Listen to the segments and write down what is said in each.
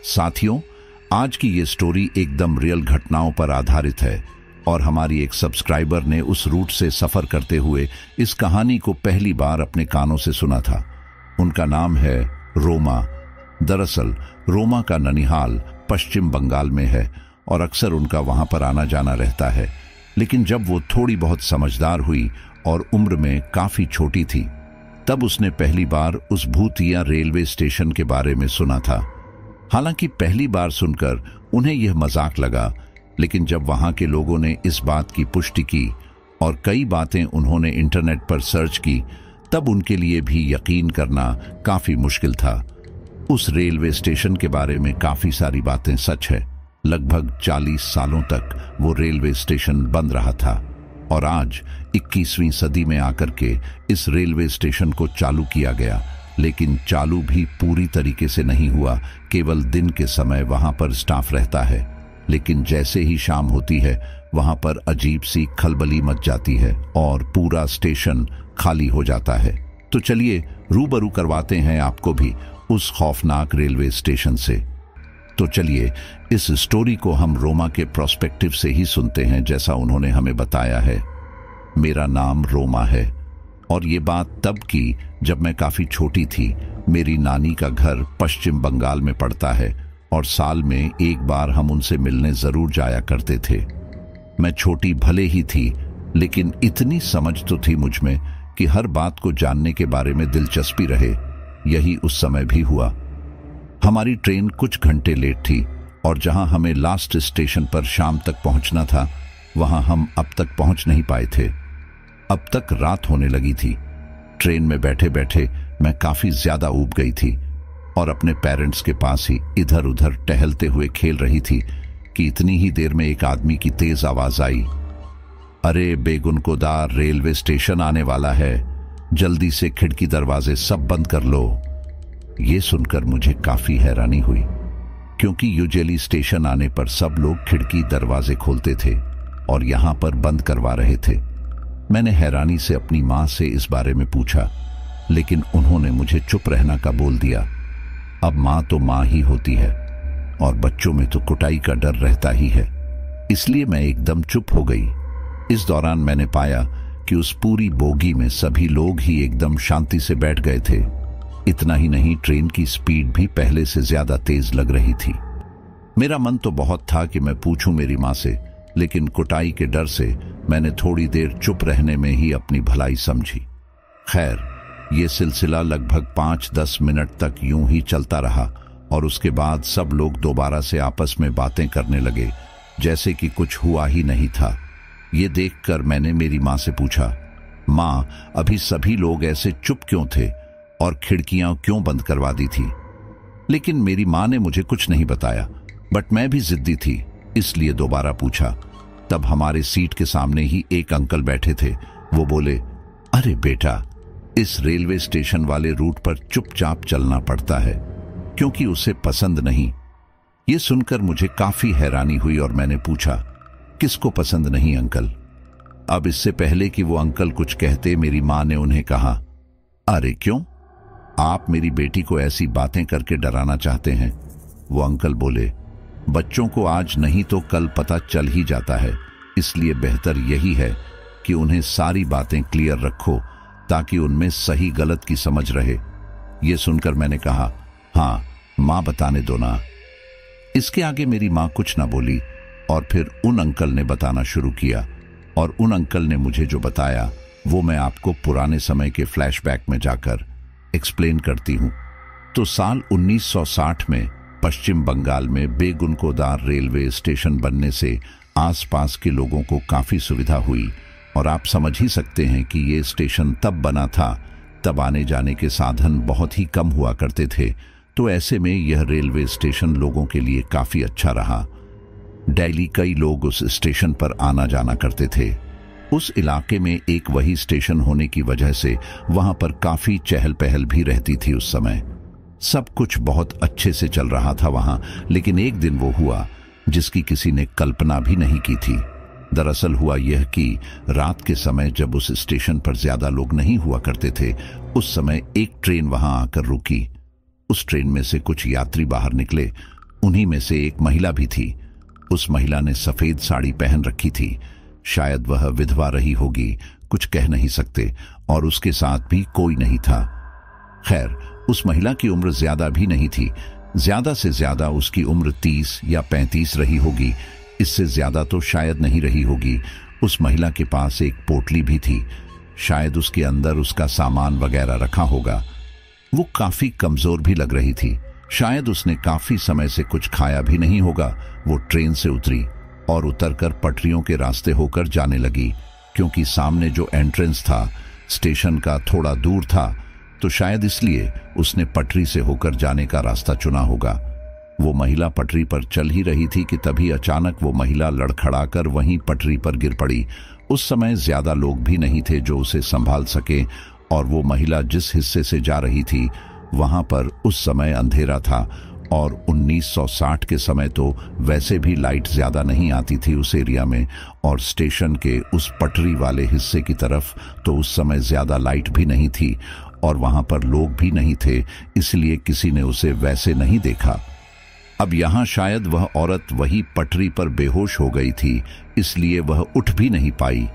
साथियों, आज की ये स्टोरी एकदम रियल घटनाओं पर आधारित है और हमारी एक सब्सक्राइबर ने उस रूट से सफर करते हुए इस कहानी को पहली बार अपने कानों से सुना था। उनका नाम है रोमा। दरअसल रोमा का ननिहाल पश्चिम बंगाल में है और अक्सर उनका वहां पर आना जाना रहता है। लेकिन जब वो थोड़ी बहुत समझदार हुई और उम्र में काफी छोटी थी, तब उसने पहली बार उस भूतिया रेलवे स्टेशन के बारे में सुना था। हालांकि पहली बार सुनकर उन्हें यह मजाक लगा, लेकिन जब वहां के लोगों ने इस बात की पुष्टि की और कई बातें उन्होंने इंटरनेट पर सर्च की, तब उनके लिए भी यकीन करना काफी मुश्किल था। उस रेलवे स्टेशन के बारे में काफी सारी बातें सच है। लगभग 40 सालों तक वो रेलवे स्टेशन बंद रहा था और आज 21वीं सदी में आकर के इस रेलवे स्टेशन को चालू किया गया। लेकिन चालू भी पूरी तरीके से नहीं हुआ, केवल दिन के समय वहां पर स्टाफ रहता है। लेकिन जैसे ही शाम होती है, वहां पर अजीब सी खलबली मच जाती है और पूरा स्टेशन खाली हो जाता है। तो चलिए रूबरू करवाते हैं आपको भी उस खौफनाक रेलवे स्टेशन से। तो चलिए इस स्टोरी को हम रोमा के प्रोस्पेक्टिव से ही सुनते हैं, जैसा उन्होंने हमें बताया है। मेरा नाम रोमा है और ये बात तब की जब मैं काफी छोटी थी। मेरी नानी का घर पश्चिम बंगाल में पड़ता है और साल में एक बार हम उनसे मिलने जरूर जाया करते थे। मैं छोटी भले ही थी, लेकिन इतनी समझ तो थी मुझ में कि हर बात को जानने के बारे में दिलचस्पी रहे। यही उस समय भी हुआ। हमारी ट्रेन कुछ घंटे लेट थी और जहां हमें लास्ट स्टेशन पर शाम तक पहुंचना था, वहां हम अब तक पहुंच नहीं पाए थे। अब तक रात होने लगी थी। ट्रेन में बैठे बैठे मैं काफी ज्यादा ऊब गई थी और अपने पेरेंट्स के पास ही इधर उधर टहलते हुए खेल रही थी कि इतनी ही देर में एक आदमी की तेज आवाज आई, अरे बेगुनकोदार, रेलवे स्टेशन आने वाला है, जल्दी से खिड़की दरवाजे सब बंद कर लो। ये सुनकर मुझे काफी हैरानी हुई, क्योंकि यूजुअली स्टेशन आने पर सब लोग खिड़की दरवाजे खोलते थे और यहां पर बंद करवा रहे थे। मैंने हैरानी से अपनी मां से इस बारे में पूछा, लेकिन उन्होंने मुझे चुप रहना का बोल दिया। अब मां तो मां ही होती है और बच्चों में तो कुटाई का डर रहता ही है, इसलिए मैं एकदम चुप हो गई। इस दौरान मैंने पाया कि उस पूरी बोगी में सभी लोग ही एकदम शांति से बैठ गए थे। इतना ही नहीं, ट्रेन की स्पीड भी पहले से ज्यादा तेज लग रही थी। मेरा मन तो बहुत था कि मैं पूछूं मेरी मां से, लेकिन कुटाई के डर से मैंने थोड़ी देर चुप रहने में ही अपनी भलाई समझी। खैर, ये सिलसिला लगभग 5-10 मिनट तक यूं ही चलता रहा और उसके बाद सब लोग दोबारा से आपस में बातें करने लगे, जैसे कि कुछ हुआ ही नहीं था। ये देखकर मैंने मेरी मां से पूछा, मां, अभी सभी लोग ऐसे चुप क्यों थे और खिड़कियां क्यों बंद करवा दी थी? लेकिन मेरी मां ने मुझे कुछ नहीं बताया, बट मैं भी जिद्दी थी, इसलिए दोबारा पूछा। तब हमारे सीट के सामने ही एक अंकल बैठे थे। वो बोले, अरे बेटा, इस रेलवे स्टेशन वाले रूट पर चुपचाप चलना पड़ता है क्योंकि उसे पसंद नहीं। ये सुनकर मुझे काफी हैरानी हुई और मैंने पूछा, किसको पसंद नहीं अंकल? अब इससे पहले कि वो अंकल कुछ कहते, मेरी मां ने उन्हें कहा, अरे क्यों, आप मेरी बेटी को ऐसी बातें करके डराना चाहते हैं? वो अंकल बोले, बच्चों को आज नहीं तो कल पता चल ही जाता है, इसलिए बेहतर यही है कि उन्हें सारी बातें क्लियर रखो ताकि उनमें सही गलत की समझ रहे। ये सुनकर मैंने कहा, हाँ मां, बताने दो ना। इसके आगे मेरी मां कुछ ना बोली और फिर उन अंकल ने बताना शुरू किया और उन अंकल ने मुझे जो बताया वो मैं आपको पुराने समय के फ्लैशबैक में जाकर एक्सप्लेन करती हूं। तो साल 1960 में पश्चिम बंगाल में बेगुनकोदार रेलवे स्टेशन बनने से आसपास के लोगों को काफी सुविधा हुई और आप समझ ही सकते हैं कि ये स्टेशन तब बना था, तब आने जाने के साधन बहुत ही कम हुआ करते थे। तो ऐसे में यह रेलवे स्टेशन लोगों के लिए काफी अच्छा रहा। डेली कई लोग उस स्टेशन पर आना जाना करते थे। उस इलाके में एक वही स्टेशन होने की वजह से वहां पर काफी चहल पहल भी रहती थी। उस समय सब कुछ बहुत अच्छे से चल रहा था वहां, लेकिन एक दिन वो हुआ जिसकी किसी ने कल्पना भी नहीं की थी। दरअसल हुआ यह कि रात के समय जब उस स्टेशन पर ज्यादा लोग नहीं हुआ करते थे, उस समय एक ट्रेन वहां आकर रुकी। उस ट्रेन में से कुछ यात्री बाहर निकले उन्हीं में से एक महिला भी थी। उस महिला ने सफेद साड़ी पहन रखी थी। शायद वह विधवा रही होगी, कुछ कह नहीं सकते, और उसके साथ भी कोई नहीं था। खैर, उस महिला की उम्र ज्यादा भी नहीं थी। ज्यादा से ज्यादा उसकी उम्र 30 या 35 रही होगी, इससे ज्यादा तो शायद नहीं रही होगी। उस महिला के पास एक पोटली भी थी, शायद उसके अंदर उसका सामान वगैरह रखा होगा। वो काफी कमजोर भी लग रही थी, शायद उसने काफी समय से कुछ खाया भी नहीं होगा। वो ट्रेन से उतरी और उतरकर पटरियों के रास्ते होकर जाने लगी, क्योंकि सामने जो एंट्रेंस था स्टेशन का थोड़ा दूर था, तो शायद इसलिए उसने पटरी से होकर जाने का रास्ता चुना होगा। वो महिला पटरी पर चल ही रही थी कि तभी अचानक वो महिला लड़खड़ाकर वहीं पटरी पर गिर पड़ी। उस समय ज्यादा लोग भी नहीं थे जो उसे संभाल सके, और वो महिला जिस हिस्से से जा रही थी वहां पर उस समय अंधेरा था, और 1960 के समय तो वैसे भी लाइट ज्यादा नहीं आती थी उस एरिया में, और स्टेशन के उस पटरी वाले हिस्से की तरफ तो उस समय ज्यादा लाइट भी नहीं थी, और वहां पर लोग भी नहीं थे, इसलिए किसी ने उसे वैसे नहीं देखा। अब यहां शायद वह औरत वही पटरी पर बेहोश हो गई थी, इसलिए वह उठ भी नहीं पाई।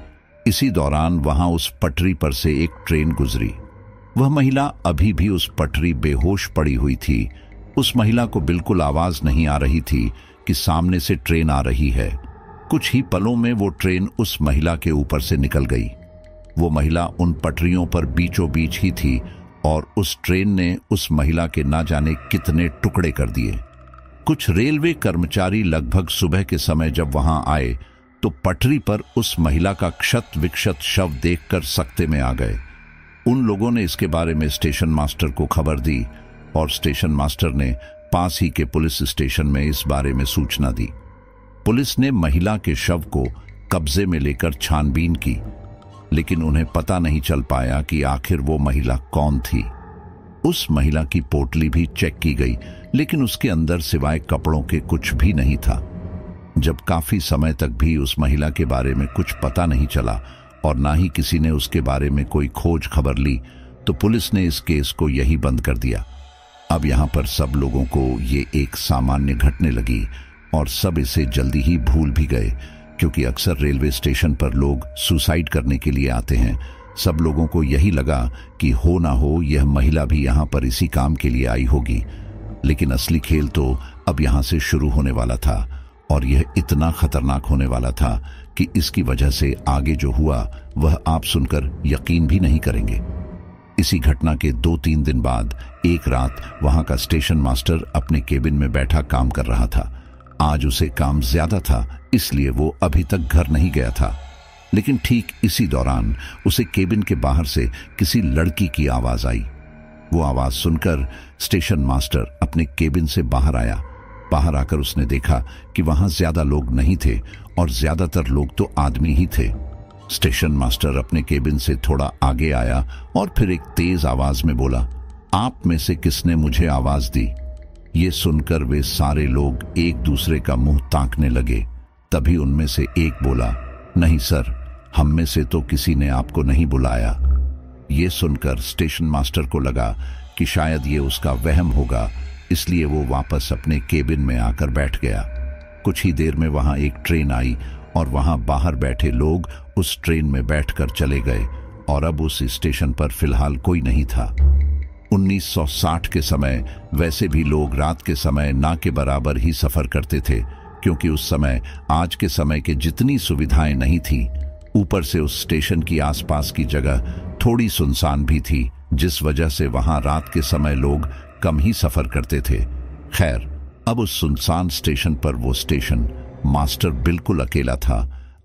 इसी दौरान वहां उस पटरी पर से एक ट्रेन गुजरी। वह महिला अभी भी उस पटरी बेहोश पड़ी हुई थी। उस महिला को बिल्कुल आवाज नहीं आ रही थी कि सामने से ट्रेन आ रही है। कुछ ही पलों में वो ट्रेन उस महिला के ऊपर से निकल गई। वो महिला उन पटरियों पर बीचों बीच ही थी, और उस ट्रेन ने उस महिला के ना जाने कितने टुकड़े कर दिए। कुछ रेलवे कर्मचारी लगभग सुबह के समय जब वहां आए तो पटरी पर उस महिला का क्षत विक्षत शव देखकर सकते में आ गए। उन लोगों ने इसके बारे में स्टेशन मास्टर को खबर दी, और स्टेशन मास्टर ने पास ही के पुलिस स्टेशन में इस बारे में सूचना दी। पुलिस ने महिला के शव को कब्जे में लेकर छानबीन की, लेकिन उन्हें पता नहीं चल पाया कि आखिर वो महिला कौन थी। उस महिला की पोटली भी चेक की गई, लेकिन उसके अंदर सिवाय कपड़ों के कुछ भी नहीं था। जब काफी समय तक भी उस महिला के बारे में कुछ पता नहीं चला और ना ही किसी ने उसके बारे में कोई खोज खबर ली, तो पुलिस ने इस केस को यही बंद कर दिया। अब यहां पर सब लोगों को ये एक सामान्य घटने लगी, और सब इसे जल्दी ही भूल भी गए, क्योंकि अक्सर रेलवे स्टेशन पर लोग सुसाइड करने के लिए आते हैं। सब लोगों को यही लगा कि हो ना हो यह महिला भी यहाँ पर इसी काम के लिए आई होगी, लेकिन असली खेल तो अब यहाँ से शुरू होने वाला था, और यह इतना खतरनाक होने वाला था कि इसकी वजह से आगे जो हुआ वह आप सुनकर यकीन भी नहीं करेंगे। इसी घटना के 2-3 दिन बाद एक रात वहां का स्टेशन मास्टर अपने केबिन में बैठा काम कर रहा था। आज उसे काम ज्यादा था, इसलिए वो अभी तक घर नहीं गया था, लेकिन ठीक इसी दौरान उसे केबिन के बाहर से किसी लड़की की आवाज आई। वो आवाज सुनकर स्टेशन मास्टर अपने केबिन से बाहर आया। बाहर आकर उसने देखा कि वहां ज्यादा लोग नहीं थे, और ज्यादातर लोग तो आदमी ही थे। स्टेशन मास्टर अपने केबिन से थोड़ा आगे आया और फिर एक तेज आवाज में बोला, आप में से किसने मुझे आवाज दी? ये सुनकर वे सारे लोग एक दूसरे का मुंह ताकने लगे। तभी उनमें से एक बोला, नहीं सर, हम में से तो किसी ने आपको नहीं बुलाया। ये सुनकर स्टेशन मास्टर को लगा कि शायद ये उसका वहम होगा, इसलिए वो वापस अपने केबिन में आकर बैठ गया। कुछ ही देर में वहां एक ट्रेन आई, और वहां बाहर बैठे लोग उस ट्रेन में बैठकर चले गए, और अब उस स्टेशन पर फिलहाल कोई नहीं था। 1960 के समय वैसे भी लोग रात के समय ना के बराबर ही सफर करते थे, क्योंकि उस समय आज के समय के जितनी सुविधाएं नहीं थी। ऊपर से उस स्टेशन की आसपास की जगह थोड़ी सुनसान भी थी, जिस वजह से वहां रात के समय लोग कम ही सफर करते थे। खैर, अब उस सुनसान स्टेशन पर वो स्टेशन मास्टर बिल्कुल अकेला था।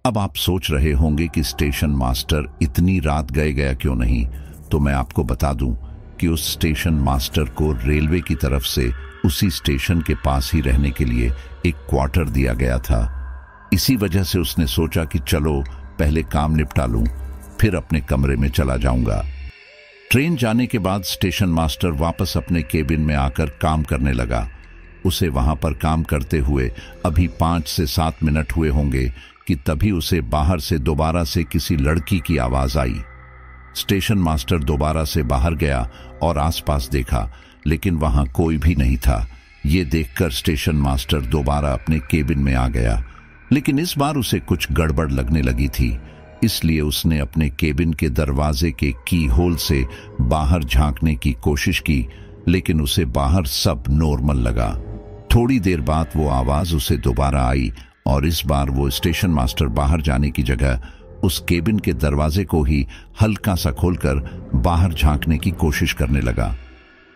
अब आप सोच रहे होंगे कि स्टेशन मास्टर इतनी रात गया क्यों नहीं, तो मैं आपको बता दूं कि उस स्टेशन मास्टर को रेलवे की तरफ से उसी स्टेशन के पास ही रहने के लिए एक क्वार्टर दिया गया था। इसी वजह से उसने सोचा कि चलो पहले काम निपटा लूं, फिर अपने कमरे में चला जाऊंगा। ट्रेन जाने के बाद स्टेशन मास्टर वापस अपने केबिन में आकर काम करने लगा। उसे वहां पर काम करते हुए अभी 5 से 7 मिनट हुए होंगे कि तभी उसे बाहर से दोबारा से किसी लड़की की आवाज आई। स्टेशन मास्टर दोबारा से बाहर गया और आसपास देखा, लेकिन वहां कोई भी नहीं था। ये देखकर स्टेशन मास्टर दोबारा अपने केबिन में आ गया, लेकिन इस बार उसे कुछ गड़बड़ लगने लगी थी। इसलिए उसने अपने केबिन के दरवाजे के की होल से बाहर झांकने की कोशिश की, लेकिन उसे बाहर सब नॉर्मल लगा। थोड़ी देर बाद वो आवाज उसे दोबारा आई और इस बार वो स्टेशन मास्टर बाहर जाने की जगह उस केबिन के दरवाजे को ही हल्का सा खोलकर बाहर झांकने की कोशिश करने लगा।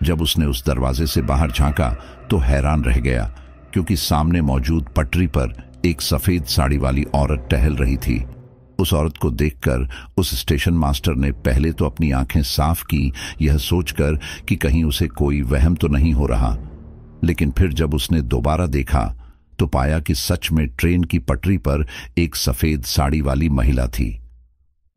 जब उसने उस दरवाजे से बाहर झांका तो हैरान रह गया, क्योंकि सामने मौजूद पटरी पर एक सफेद साड़ी वाली औरत टहल रही थी। उस औरत को देखकर उस स्टेशन मास्टर ने पहले तो अपनी आंखें साफ की, यह सोचकर कि कहीं उसे कोई वहम तो नहीं हो रहा, लेकिन फिर जब उसने दोबारा देखा तो पाया कि सच में ट्रेन की पटरी पर एक सफेद साड़ी वाली महिला थी।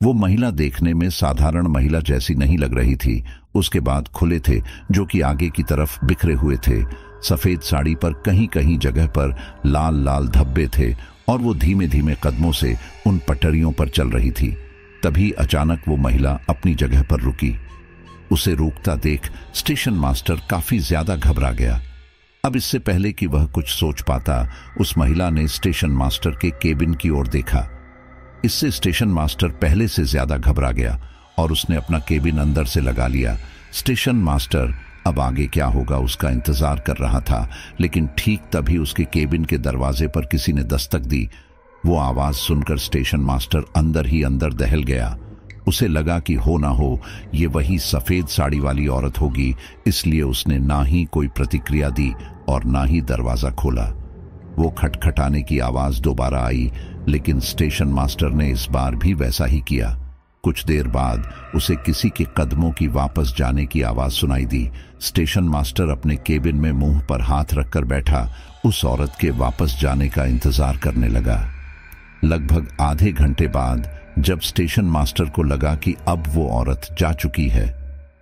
वो महिला देखने में साधारण महिला जैसी नहीं लग रही थी। उसके बाद खुले थे जो कि आगे की तरफ बिखरे हुए थे। सफेद साड़ी पर कहीं कहीं जगह पर लाल लाल धब्बे थे और वो धीमे धीमे कदमों से उन पटरियों पर चल रही थी। तभी अचानक वो महिला अपनी जगह पर रुकी। उसे रुकता देख स्टेशन मास्टर काफी ज्यादा घबरा गया। अब इससे पहले कि वह कुछ सोच पाता, उस महिला ने स्टेशन मास्टर के केबिन की ओर देखा। इससे स्टेशन मास्टर पहले से ज्यादा घबरा गया और उसने अपना केबिन अंदर से लगा लिया। स्टेशन मास्टर अब आगे क्या होगा उसका इंतजार कर रहा था, लेकिन ठीक तभी उसके केबिन के दरवाजे पर किसी ने दस्तक दी। वो आवाज सुनकर स्टेशन मास्टर अंदर ही अंदर दहल गया। उसे लगा कि हो ना हो ये वही सफेद साड़ी वाली औरत होगी, इसलिए उसने ना ही कोई प्रतिक्रिया दी और ना ही दरवाजा खोला। वो खटखटाने की आवाज दोबारा आई, लेकिन स्टेशन मास्टर ने इस बार भी वैसा ही किया। कुछ देर बाद उसे किसी के कदमों की वापस जाने की आवाज सुनाई दी। स्टेशन मास्टर अपने केबिन में मुंह पर हाथ रखकर बैठा उस औरत के वापस जाने का इंतजार करने लगा। लगभग आधे घंटे बाद जब स्टेशन मास्टर को लगा कि अब वो औरत जा चुकी है,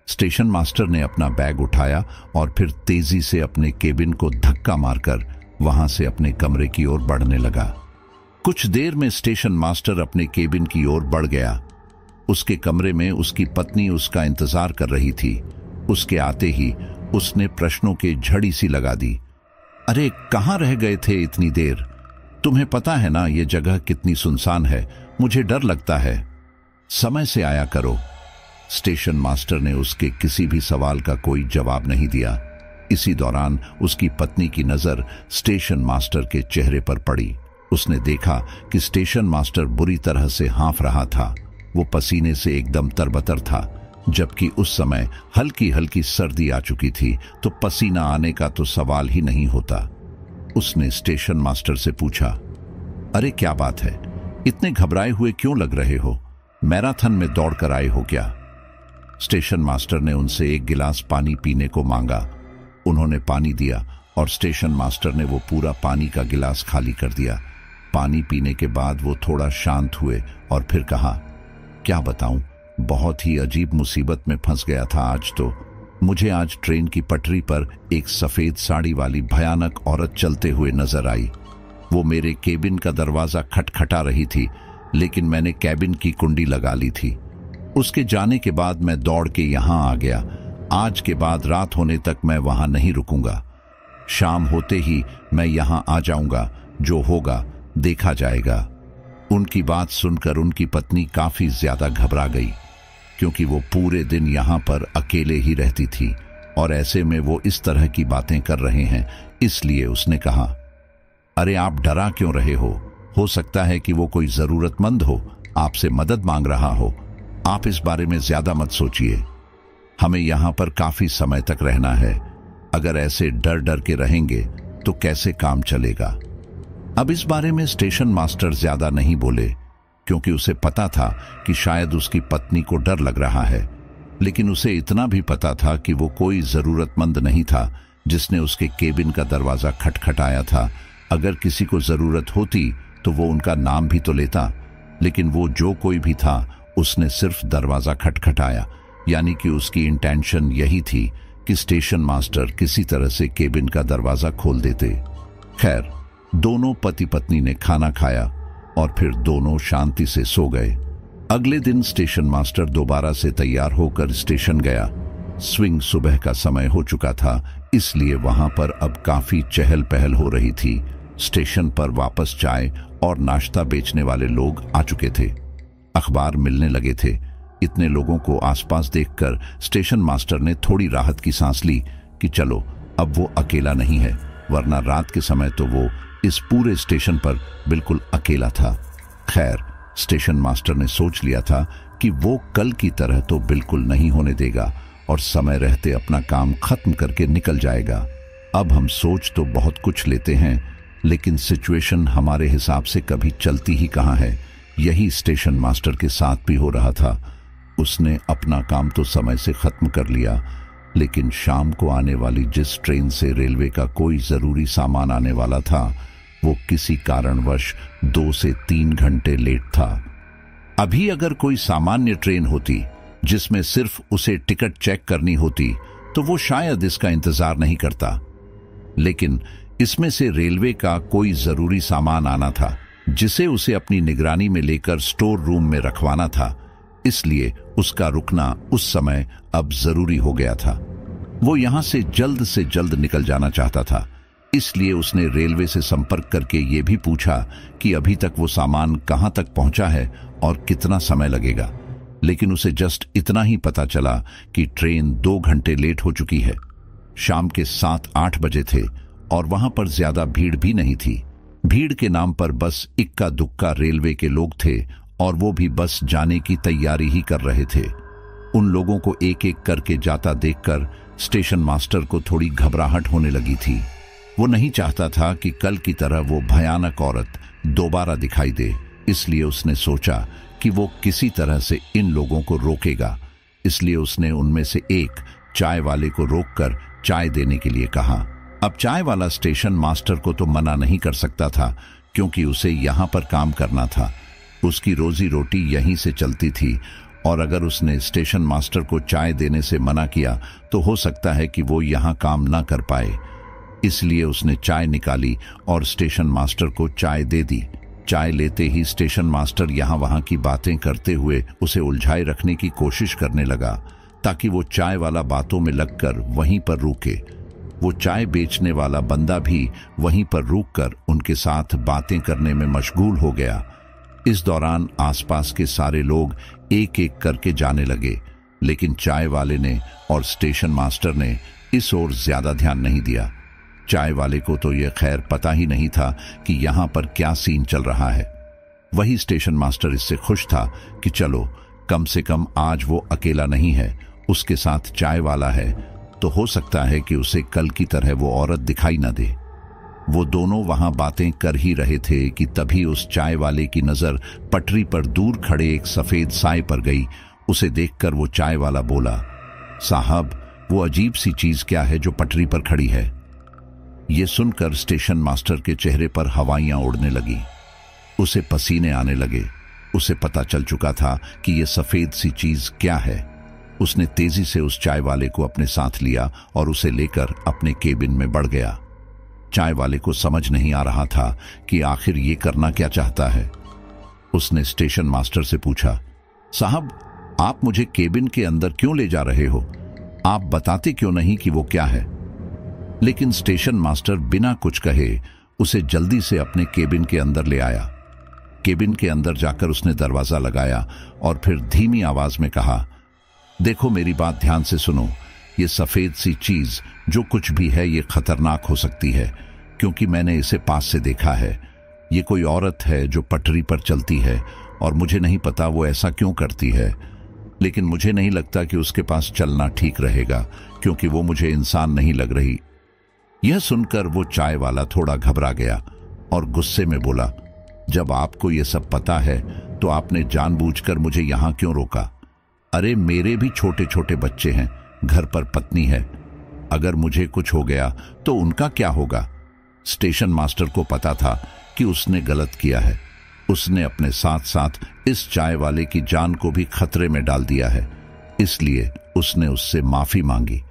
स्टेशन मास्टर ने अपना बैग उठाया और फिर तेजी से अपने केबिन को धक्का मारकर वहां से अपने कमरे की ओर बढ़ने लगा। कुछ देर में स्टेशन मास्टर अपने केबिन की ओर बढ़ गया। उसके कमरे में उसकी पत्नी उसका इंतजार कर रही थी। उसके आते ही उसने प्रश्नों की झड़ी सी लगा दी। अरे कहाँ रह गए थे इतनी देर? तुम्हें पता है ना ये जगह कितनी सुनसान है, मुझे डर लगता है। समय से आया करो। स्टेशन मास्टर ने उसके किसी भी सवाल का कोई जवाब नहीं दिया। इसी दौरान उसकी पत्नी की नजर स्टेशन मास्टर के चेहरे पर पड़ी। उसने देखा कि स्टेशन मास्टर बुरी तरह से हाँफ रहा था। वो पसीने से एकदम तरबतर था, जबकि उस समय हल्की हल्की सर्दी आ चुकी थी, तो पसीना आने का तो सवाल ही नहीं होता। उसने स्टेशन मास्टर से पूछा, अरे क्या बात है, इतने घबराए हुए क्यों लग रहे हो? मैराथन में दौड़कर आए हो क्या? स्टेशन मास्टर ने उनसे एक गिलास पानी पीने को मांगा। उन्होंने पानी दिया और स्टेशन मास्टर ने वो पूरा पानी का गिलास खाली कर दिया। पानी पीने के बाद वो थोड़ा शांत हुए और फिर कहा, क्या बताऊं, बहुत ही अजीब मुसीबत में फंस गया था आज तो। मुझे आज ट्रेन की पटरी पर एक सफेद साड़ी वाली भयानक औरत चलते हुए नजर आई। वो मेरे केबिन का दरवाजा खटखटा रही थी, लेकिन मैंने केबिन की कुंडी लगा ली थी। उसके जाने के बाद मैं दौड़ के यहां आ गया। आज के बाद रात होने तक मैं वहां नहीं रुकूंगा। शाम होते ही मैं यहां आ जाऊंगा, जो होगा देखा जाएगा। उनकी बात सुनकर उनकी पत्नी काफी ज्यादा घबरा गई, क्योंकि वो पूरे दिन यहां पर अकेले ही रहती थी और ऐसे में वो इस तरह की बातें कर रहे हैं। इसलिए उसने कहा, अरे आप डरा क्यों रहे हो सकता है कि वो कोई जरूरतमंद हो, आपसे मदद मांग रहा हो। आप इस बारे में ज्यादा मत सोचिए। हमें यहां पर काफी समय तक रहना है। अगर ऐसे डर डर के रहेंगे तो कैसे काम चलेगा? अब इस बारे में स्टेशन मास्टर ज्यादा नहीं बोले, क्योंकि उसे पता था कि शायद उसकी पत्नी को डर लग रहा है, लेकिन उसे इतना भी पता था कि वो कोई जरूरतमंद नहीं था जिसने उसके केबिन का दरवाजा खटखटाया था। अगर किसी को जरूरत होती तो वो उनका नाम भी तो लेता, लेकिन वो जो कोई भी था उसने सिर्फ दरवाजा खटखटाया, यानी कि उसकी इंटेंशन यही थी कि स्टेशन मास्टर किसी तरह से केबिन का दरवाजा खोल देते। खैर, दोनों पति पत्नी ने खाना खाया और फिर दोनों शांति से सो गए। अगले दिन स्टेशन मास्टर दोबारा से तैयार होकर स्टेशन गया। स्विंग सुबह का समय हो चुका था, इसलिए वहां पर अब काफी चहल पहल हो रही थी। स्टेशन पर वापस चाय और नाश्ता बेचने वाले लोग आ चुके थे। अखबार मिलने लगे थे। इतने लोगों को आसपास देखकर स्टेशन मास्टर ने थोड़ी राहत की सांस ली कि चलो अब वो अकेला नहीं है, वरना रात के समय तो वो इस पूरे स्टेशन पर बिल्कुल अकेला था। खैर, स्टेशन मास्टर ने सोच लिया था कि वो कल की तरह तो बिल्कुल नहीं होने देगा और समय रहते अपना काम खत्म करके निकल जाएगा। अब हम सोच तो बहुत कुछ लेते हैं, लेकिन सिचुएशन हमारे हिसाब से कभी चलती ही कहाँ है। यही स्टेशन मास्टर के साथ भी हो रहा था। उसने अपना काम तो समय से खत्म कर लिया, लेकिन शाम को आने वाली जिस ट्रेन से रेलवे का कोई जरूरी सामान आने वाला था, वो किसी कारणवश 2 से 3 घंटे लेट था। अभी अगर कोई सामान्य ट्रेन होती जिसमें सिर्फ उसे टिकट चेक करनी होती तो वो शायद इसका इंतजार नहीं करता, लेकिन इसमें से रेलवे का कोई जरूरी सामान आना था जिसे उसे अपनी निगरानी में लेकर स्टोर रूम में रखवाना था, इसलिए उसका रुकना उस समय अब जरूरी हो गया था। वो यहां से जल्द निकल जाना चाहता था, इसलिए उसने रेलवे से संपर्क करके ये भी पूछा कि अभी तक वो सामान कहां तक पहुंचा है और कितना समय लगेगा। लेकिन उसे जस्ट इतना ही पता चला कि ट्रेन 2 घंटे लेट हो चुकी है। शाम के 7-8 बजे थे और वहां पर ज्यादा भीड़ भी नहीं थी। भीड़ के नाम पर बस इक्का दुक्का रेलवे के लोग थे और वो भी बस जाने की तैयारी ही कर रहे थे। उन लोगों को एक एक करके जाता देखकर स्टेशन मास्टर को थोड़ी घबराहट होने लगी थी। वो नहीं चाहता था कि कल की तरह वो भयानक औरत दोबारा दिखाई दे, इसलिए उसने सोचा कि वो किसी तरह से इन लोगों को रोकेगा। इसलिए उसने उनमें से एक चाय वाले को रोककर चाय देने के लिए कहा। अब चाय वाला स्टेशन मास्टर को तो मना नहीं कर सकता था, क्योंकि उसे यहां पर काम करना था। उसकी रोजी रोटी यहीं से चलती थी और अगर उसने स्टेशन मास्टर को चाय देने से मना किया तो हो सकता है कि वो यहां काम ना कर पाए। इसलिए उसने चाय निकाली और स्टेशन मास्टर को चाय दे दी। चाय लेते ही स्टेशन मास्टर यहाँ वहां की बातें करते हुए उसे उलझाए रखने की कोशिश करने लगा, ताकि वो चाय वाला बातों में लगकर वहीं पर रुके। वो चाय बेचने वाला बंदा भी वहीं पर रुककर उनके साथ बातें करने में मशगूल हो गया। इस दौरान आसपास के सारे लोग एक एक करके जाने लगे, लेकिन चाय वाले ने और स्टेशन मास्टर ने इस ओर ज्यादा ध्यान नहीं दिया। चाय वाले को तो यह खैर पता ही नहीं था कि यहां पर क्या सीन चल रहा है। वही स्टेशन मास्टर इससे खुश था कि चलो कम से कम आज वो अकेला नहीं है, उसके साथ चाय वाला है, तो हो सकता है कि उसे कल की तरह वो औरत दिखाई न दे। वो दोनों वहां बातें कर ही रहे थे कि तभी उस चाय वाले की नजर पटरी पर दूर खड़े एक सफेद साए पर गई। उसे देखकर वो चाय वाला बोला, साहब, वो अजीब सी चीज क्या है जो पटरी पर खड़ी है? ये सुनकर स्टेशन मास्टर के चेहरे पर हवाइयां उड़ने लगी। उसे पसीने आने लगे। उसे पता चल चुका था कि ये सफेद सी चीज क्या है। उसने तेजी से उस चाय वाले को अपने साथ लिया और उसे लेकर अपने केबिन में बढ़ गया। चाय वाले को समझ नहीं आ रहा था कि आखिर ये करना क्या चाहता है। उसने स्टेशन मास्टर से पूछा, साहब, आप मुझे केबिन के अंदर क्यों ले जा रहे हो? आप बताते क्यों नहीं कि वो क्या है? लेकिन स्टेशन मास्टर बिना कुछ कहे उसे जल्दी से अपने केबिन के अंदर ले आया। केबिन के अंदर जाकर उसने दरवाजा लगाया और फिर धीमी आवाज में कहा, देखो, मेरी बात ध्यान से सुनो। ये सफेद सी चीज जो कुछ भी है ये खतरनाक हो सकती है, क्योंकि मैंने इसे पास से देखा है। ये कोई औरत है जो पटरी पर चलती है और मुझे नहीं पता वो ऐसा क्यों करती है, लेकिन मुझे नहीं लगता कि उसके पास चलना ठीक रहेगा, क्योंकि वो मुझे इंसान नहीं लग रही। यह सुनकर वो चाय वाला थोड़ा घबरा गया और गुस्से में बोला, जब आपको ये सब पता है तो आपने जानबूझकर मुझे यहां क्यों रोका? अरे, मेरे भी छोटे छोटे बच्चे हैं, घर पर पत्नी है। अगर मुझे कुछ हो गया तो उनका क्या होगा? स्टेशन मास्टर को पता था कि उसने गलत किया है। उसने अपने साथ साथ इस चाय वाले की जान को भी खतरे में डाल दिया है, इसलिए उसने उससे माफी मांगी।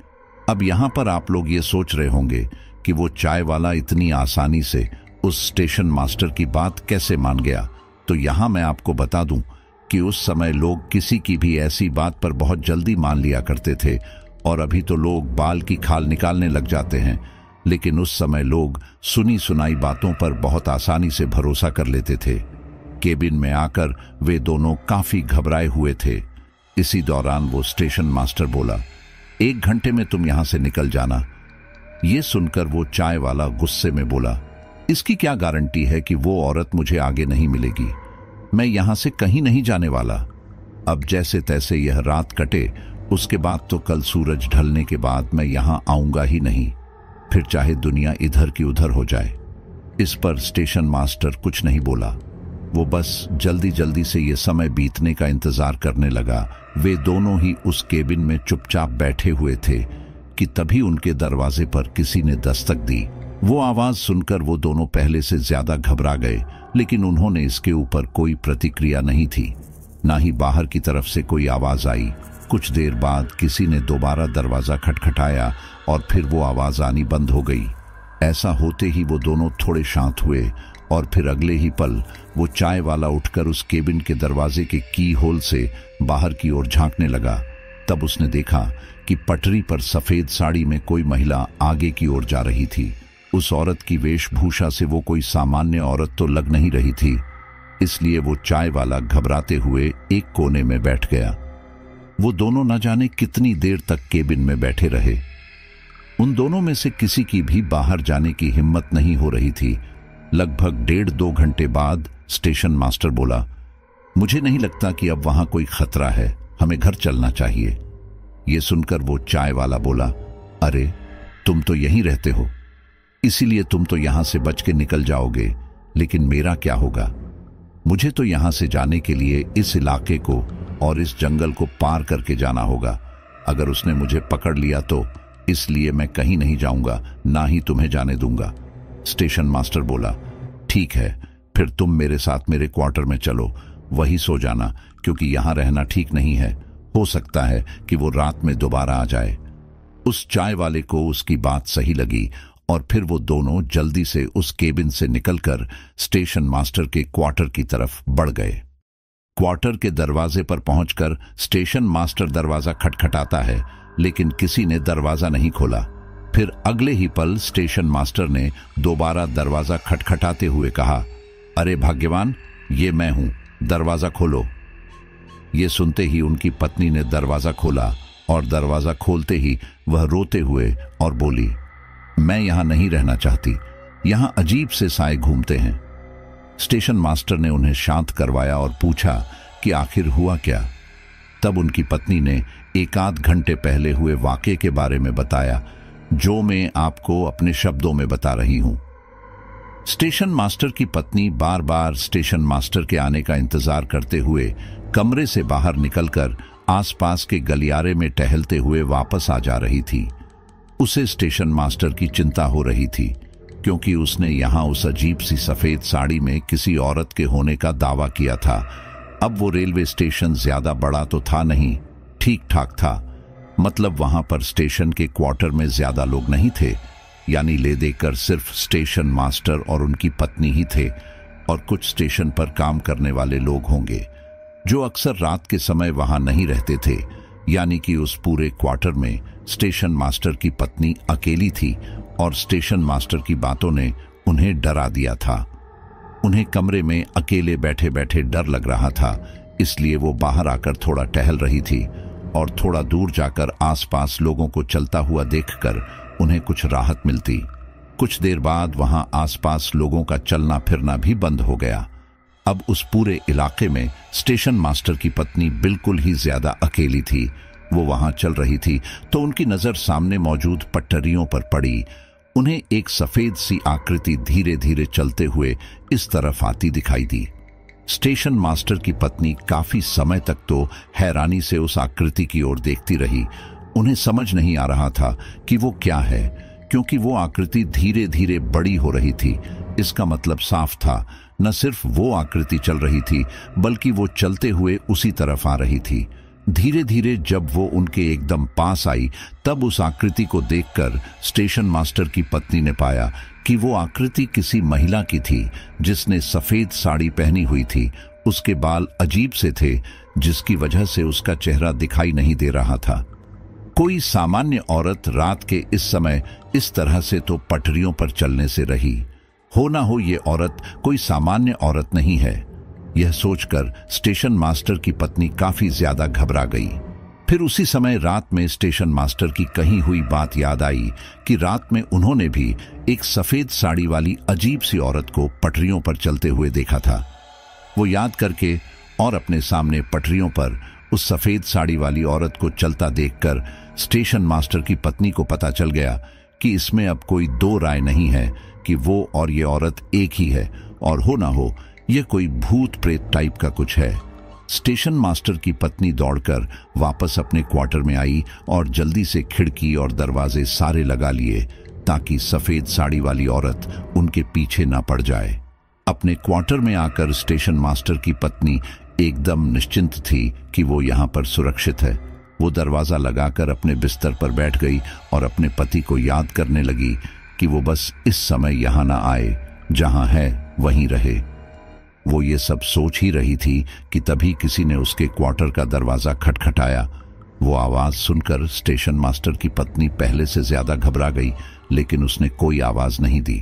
अब यहां पर आप लोग ये सोच रहे होंगे कि वो चाय वाला इतनी आसानी से उस स्टेशन मास्टर की बात कैसे मान गया। तो यहां मैं आपको बता दूं कि उस समय लोग किसी की भी ऐसी बात पर बहुत जल्दी मान लिया करते थे और अभी तो लोग बाल की खाल निकालने लग जाते हैं, लेकिन उस समय लोग सुनी सुनाई बातों पर बहुत आसानी से भरोसा कर लेते थे। केबिन में आकर वे दोनों काफी घबराए हुए थे। इसी दौरान वो स्टेशन मास्टर बोला, 1 घंटे में तुम यहां से निकल जाना। ये सुनकर वो चाय वाला गुस्से में बोला, इसकी क्या गारंटी है कि वो औरत मुझे आगे नहीं मिलेगी? मैं यहां से कहीं नहीं जाने वाला। अब जैसे तैसे यह रात कटे, उसके बाद तो कल सूरज ढलने के बाद मैं यहां आऊंगा ही नहीं, फिर चाहे दुनिया इधर की उधर हो जाए। इस पर स्टेशन मास्टर कुछ नहीं बोला। वो बस जल्दी जल्दी से ये समय बीतने का इंतजार करने लगा। वे दोनों ही उस केबिन में चुपचाप बैठे हुए थे कि तभी उनके दरवाजे पर किसी ने दस्तक दी। वो आवाज सुनकर वो दोनों पहले से ज्यादा घबरा गए, लेकिन उन्होंने इसके ऊपर कोई प्रतिक्रिया नहीं थी। ना ही बाहर की तरफ से कोई आवाज आई। कुछ देर बाद किसी ने दोबारा दरवाजा खटखटाया और फिर वो आवाज आनी बंद हो गई। ऐसा होते ही वो दोनों थोड़े शांत हुए और फिर अगले ही पल वो चाय वाला उठकर उस केबिन के दरवाजे के की होल से बाहर की ओर झांकने लगा। तब उसने देखा कि पटरी पर सफेद साड़ी में कोई महिला आगे की ओर जा रही थी। उस औरत की वेशभूषा से वो कोई सामान्य औरत तो लग नहीं रही थी, इसलिए वो चाय वाला घबराते हुए एक कोने में बैठ गया। वो दोनों न जाने कितनी देर तक केबिन में बैठे रहे। उन दोनों में से किसी की भी बाहर जाने की हिम्मत नहीं हो रही थी। लगभग 1.5-2 घंटे बाद स्टेशन मास्टर बोला, मुझे नहीं लगता कि अब वहां कोई खतरा है, हमें घर चलना चाहिए। ये सुनकर वो चाय वाला बोला, अरे तुम तो यहीं रहते हो, इसीलिए तुम तो यहां से बच के निकल जाओगे, लेकिन मेरा क्या होगा? मुझे तो यहां से जाने के लिए इस इलाके को और इस जंगल को पार करके जाना होगा। अगर उसने मुझे पकड़ लिया तो इसलिए मैं कहीं नहीं जाऊंगा, ना ही तुम्हें जाने दूंगा। स्टेशन मास्टर बोला, ठीक है, फिर तुम मेरे साथ मेरे क्वार्टर में चलो, वही सो जाना, क्योंकि यहां रहना ठीक नहीं है। हो सकता है कि वो रात में दोबारा आ जाए। उस चाय वाले को उसकी बात सही लगी और फिर वो दोनों जल्दी से उस केबिन से निकलकर स्टेशन मास्टर के क्वार्टर की तरफ बढ़ गए। क्वार्टर के दरवाजे पर पहुंचकर स्टेशन मास्टर दरवाजा खटखटाता है, लेकिन किसी ने दरवाजा नहीं खोला। फिर अगले ही पल स्टेशन मास्टर ने दोबारा दरवाजा खटखटाते हुए कहा, अरे भाग्यवान, ये मैं हूं, दरवाजा खोलो। ये सुनते ही उनकी पत्नी ने दरवाजा खोला और दरवाजा खोलते ही वह रोते हुए और बोली, मैं यहां नहीं रहना चाहती, यहां अजीब से साए घूमते हैं। स्टेशन मास्टर ने उन्हें शांत करवाया और पूछा कि आखिर हुआ क्या। तब उनकी पत्नी ने 1-8 घंटे पहले हुए वाकये के बारे में बताया, जो मैं आपको अपने शब्दों में बता रही हूं। स्टेशन मास्टर की पत्नी बार बार स्टेशन मास्टर के आने का इंतजार करते हुए कमरे से बाहर निकलकर आसपास के गलियारे में टहलते हुए वापस आ जा रही थी। उसे स्टेशन मास्टर की चिंता हो रही थी, क्योंकि उसने यहां उस अजीब सी सफेद साड़ी में किसी औरत के होने का दावा किया था। अब वो रेलवे स्टेशन ज्यादा बड़ा तो था नहीं, ठीक ठाक था। मतलब वहां पर स्टेशन के क्वार्टर में ज्यादा लोग नहीं थे, यानी ले देकर सिर्फ स्टेशन मास्टर और उनकी पत्नी ही थे, और कुछ स्टेशन पर काम करने वाले लोग होंगे जो अक्सर रात के समय वहां नहीं रहते थे। यानी कि उस पूरे क्वार्टर में स्टेशन मास्टर की पत्नी अकेली थी और स्टेशन मास्टर की बातों ने उन्हें डरा दिया था। उन्हें कमरे में अकेले बैठे बैठे डर लग रहा था, इसलिए वो बाहर आकर थोड़ा टहल रही थी और थोड़ा दूर जाकर आसपास लोगों को चलता हुआ देखकर उन्हें कुछ राहत मिलती। कुछ देर बाद वहां आसपास लोगों का चलना फिरना भी बंद हो गया। अब उस पूरे इलाके में स्टेशन मास्टर की पत्नी बिल्कुल ही ज्यादा अकेली थी। वो वहां चल रही थी तो उनकी नजर सामने मौजूद पटरियों पर पड़ी। उन्हें एक सफेद सी आकृति धीरे धीरे चलते हुए इस तरफ आती दिखाई दी। स्टेशन मास्टर की पत्नी काफी समय तक तो हैरानी से उस आकृति की ओर देखती रही। उन्हें समझ नहीं आ रहा था कि वो क्या है, क्योंकि वो आकृति धीरे धीरे बड़ी हो रही थी। इसका मतलब साफ था, न सिर्फ वो आकृति चल रही थी, बल्कि वो चलते हुए उसी तरफ आ रही थी। धीरे धीरे जब वो उनके एकदम पास आई, तब उस आकृति को देखकर स्टेशन मास्टर की पत्नी ने पाया कि वो आकृति किसी महिला की थी, जिसने सफेद साड़ी पहनी हुई थी। उसके बाल अजीब से थे, जिसकी वजह से उसका चेहरा दिखाई नहीं दे रहा था। कोई सामान्य औरत रात के इस समय इस तरह से तो पटरियों पर चलने से रही। हो ना हो ये औरत कोई सामान्य औरत नहीं है। यह सोचकर स्टेशन मास्टर की पत्नी काफी ज्यादा घबरा गई। फिर उसी समय रात में स्टेशन मास्टर की कही हुई बात याद आई कि रात में उन्होंने भी एक सफेद साड़ी वाली अजीब सी औरत को पटरियों पर चलते हुए देखा था। वो याद करके और अपने सामने पटरियों पर उस सफेद साड़ी वाली औरत को चलता देखकर स्टेशन मास्टर की पत्नी को पता चल गया कि इसमें अब कोई दो राय नहीं है कि वो और ये औरत एक ही है, और हो ना हो ये कोई भूत प्रेत टाइप का कुछ है। स्टेशन मास्टर की पत्नी दौड़कर वापस अपने क्वार्टर में आई और जल्दी से खिड़की और दरवाजे सारे लगा लिए ताकि सफेद साड़ी वाली औरत उनके पीछे ना पड़ जाए। अपने क्वार्टर में आकर स्टेशन मास्टर की पत्नी एकदम निश्चिंत थी कि वो यहाँ पर सुरक्षित है। वो दरवाजा लगाकर अपने बिस्तर पर बैठ गई और अपने पति को याद करने लगी कि वो बस इस समय यहाँ ना आए, जहाँ है वहीं रहे। वो ये सब सोच ही रही थी कि तभी किसी ने उसके क्वार्टर का दरवाजा खटखटाया। वो आवाज सुनकर स्टेशन मास्टर की पत्नी पहले से ज्यादा घबरा गई, लेकिन उसने कोई आवाज नहीं दी।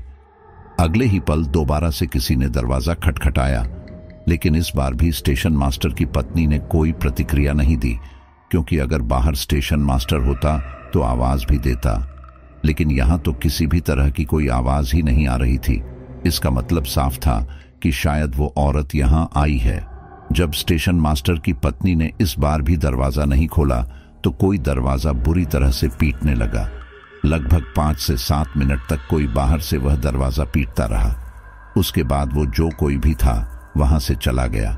अगले ही पल दोबारा से किसी ने दरवाजा खटखटाया, लेकिन इस बार भी स्टेशन मास्टर की पत्नी ने कोई प्रतिक्रिया नहीं दी, क्योंकि अगर बाहर स्टेशन मास्टर होता तो आवाज भी देता। लेकिन यहां तो किसी भी तरह की कोई आवाज ही नहीं आ रही थी। इसका मतलब साफ था कि शायद वो औरत यहां आई है। जब स्टेशन मास्टर की पत्नी ने इस बार भी दरवाजा नहीं खोला तो कोई दरवाजा बुरी तरह से पीटने लगा। लगभग 5 से 7 मिनट तक कोई बाहर से वह दरवाजा पीटता रहा। उसके बाद वो जो कोई भी था वहां से चला गया,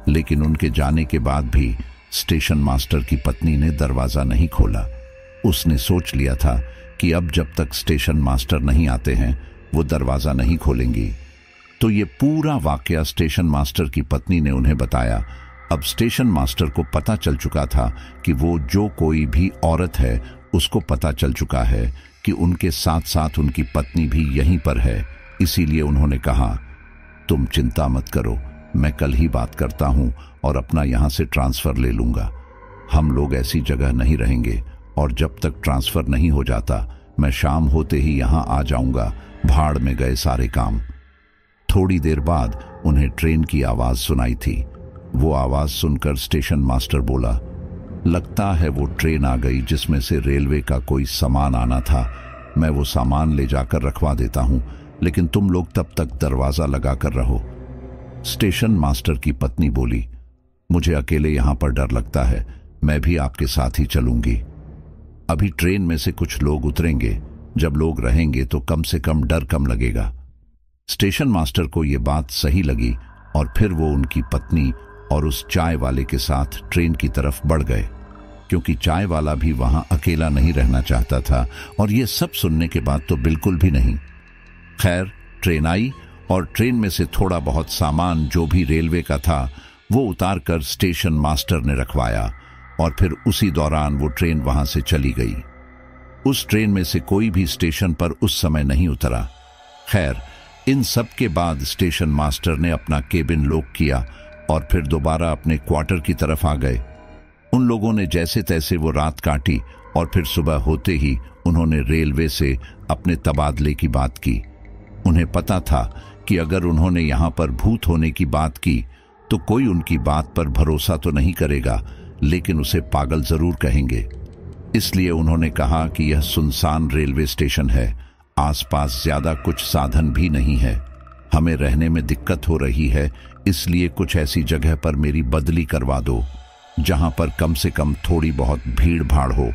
लेकिन उनके जाने के बाद भी स्टेशन मास्टर की पत्नी ने दरवाजा नहीं खोला। उसने सोच लिया था कि अब जब तक स्टेशन मास्टर नहीं आते हैं वो दरवाजा नहीं खोलेंगी। तो ये पूरा वाकया स्टेशन मास्टर की पत्नी ने उन्हें बताया। अब स्टेशन मास्टर को पता चल चुका था कि वो जो कोई भी औरत है उसको पता चल चुका है कि उनके साथ साथ उनकी पत्नी भी यहीं पर है। इसीलिए उन्होंने कहा, तुम चिंता मत करो, मैं कल ही बात करता हूं और अपना यहां से ट्रांसफर ले लूंगा। हम लोग ऐसी जगह नहीं रहेंगे और जब तक ट्रांसफर नहीं हो जाता मैं शाम होते ही यहां आ जाऊंगा। भाड़ में गए सारे काम। थोड़ी देर बाद उन्हें ट्रेन की आवाज सुनाई थी। वो आवाज सुनकर स्टेशन मास्टर बोला, लगता है वो ट्रेन आ गई जिसमें से रेलवे का कोई सामान आना था। मैं वो सामान ले जाकर रखवा देता हूं, लेकिन तुम लोग तब तक दरवाजा लगाकर रहो। स्टेशन मास्टर की पत्नी बोली, मुझे अकेले यहां पर डर लगता है, मैं भी आपके साथ ही चलूंगी। अभी ट्रेन में से कुछ लोग उतरेंगे, जब लोग रहेंगे तो कम से कम डर कम लगेगा। स्टेशन मास्टर को यह बात सही लगी और फिर वो उनकी पत्नी और उस चाय वाले के साथ ट्रेन की तरफ बढ़ गए, क्योंकि चाय वाला भी वहां अकेला नहीं रहना चाहता था। और ये सब सुनने के बाद तो बिल्कुल भी नहीं। खैर, ट्रेन आई और ट्रेन में से थोड़ा बहुत सामान जो भी रेलवे का था वो उतार कर स्टेशन मास्टर ने रखवाया और फिर उसी दौरान वो ट्रेन वहां से चली गई। उस ट्रेन में से कोई भी स्टेशन पर उस समय नहीं उतरा। खैर, इन सब के बाद स्टेशन मास्टर ने अपना केबिन लॉक किया और फिर दोबारा अपने क्वार्टर की तरफ आ गए। उन लोगों ने जैसे तैसे वो रात काटी और फिर सुबह होते ही उन्होंने रेलवे से अपने तबादले की बात की। उन्हें पता था कि अगर उन्होंने यहां पर भूत होने की बात की तो कोई उनकी बात पर भरोसा तो नहीं करेगा, लेकिन उसे पागल जरूर कहेंगे। इसलिए उन्होंने कहा कि यह सुनसान रेलवे स्टेशन है, आसपास ज्यादा कुछ साधन भी नहीं है, हमें रहने में दिक्कत हो रही है, इसलिए कुछ ऐसी जगह पर मेरी बदली करवा दो जहां पर कम से कम थोड़ी बहुत भीड़ भाड़ हो।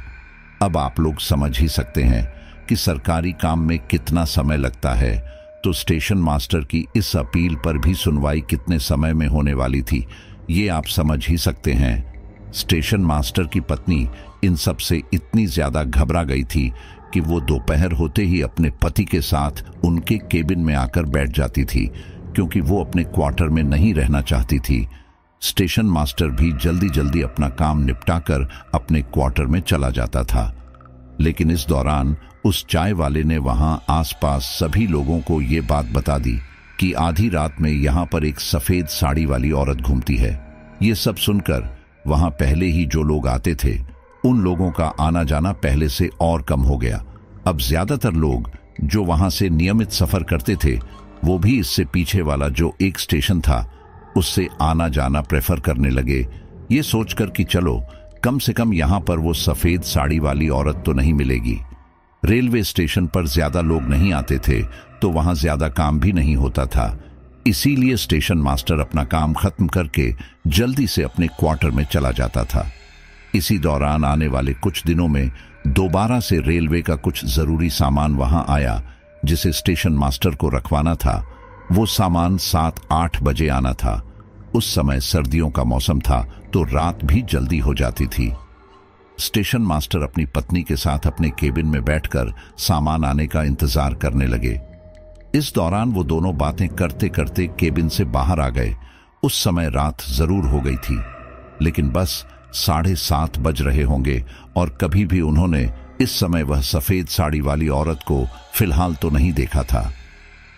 अब आप लोग समझ ही सकते हैं कि सरकारी काम में कितना समय लगता है, तो स्टेशन मास्टर की इस अपील पर भी सुनवाई कितने समय में होने वाली थी, ये आप समझ ही सकते हैं। स्टेशन मास्टर की पत्नी इन सब से इतनी ज्यादा घबरा गई थी कि वो दोपहर होते ही अपने पति के साथ उनके केबिन में आकर बैठ जाती थी, क्योंकि वो अपने क्वार्टर में नहीं रहना चाहती थी। स्टेशन मास्टर भी जल्दी जल्दी अपना काम निपटाकर अपने क्वार्टर में चला जाता था। लेकिन इस दौरान उस चाय वाले ने वहां आसपास सभी लोगों को ये बात बता दी कि आधी रात में यहां पर एक सफेद साड़ी वाली औरत घूमती है। ये सब सुनकर वहां पहले ही जो लोग आते थे उन लोगों का आना जाना पहले से और कम हो गया। अब ज्यादातर लोग जो वहां से नियमित सफर करते थे वो भी इससे पीछे वाला जो एक स्टेशन था उससे आना जाना प्रेफर करने लगे, ये सोचकर कि चलो कम से कम यहां पर वो सफेद साड़ी वाली औरत तो नहीं मिलेगी। रेलवे स्टेशन पर ज्यादा लोग नहीं आते थे तो वहां ज्यादा काम भी नहीं होता था, इसीलिए स्टेशन मास्टर अपना काम खत्म करके जल्दी से अपने क्वार्टर में चला जाता था। इसी दौरान आने वाले कुछ दिनों में दोबारा से रेलवे का कुछ जरूरी सामान वहां आया जिसे स्टेशन मास्टर को रखवाना था। वो सामान 7-8 बजे आना था। उस समय सर्दियों का मौसम था तो रात भी जल्दी हो जाती थी। स्टेशन मास्टर अपनी पत्नी के साथ अपने केबिन में बैठकर सामान आने का इंतजार करने लगे। इस दौरान वो दोनों बातें करते करते केबिन से बाहर आ गए। उस समय रात जरूर हो गई थी, लेकिन बस 7:30 बज रहे होंगे और कभी भी उन्होंने इस समय वह सफेद साड़ी वाली औरत को फिलहाल तो नहीं देखा था,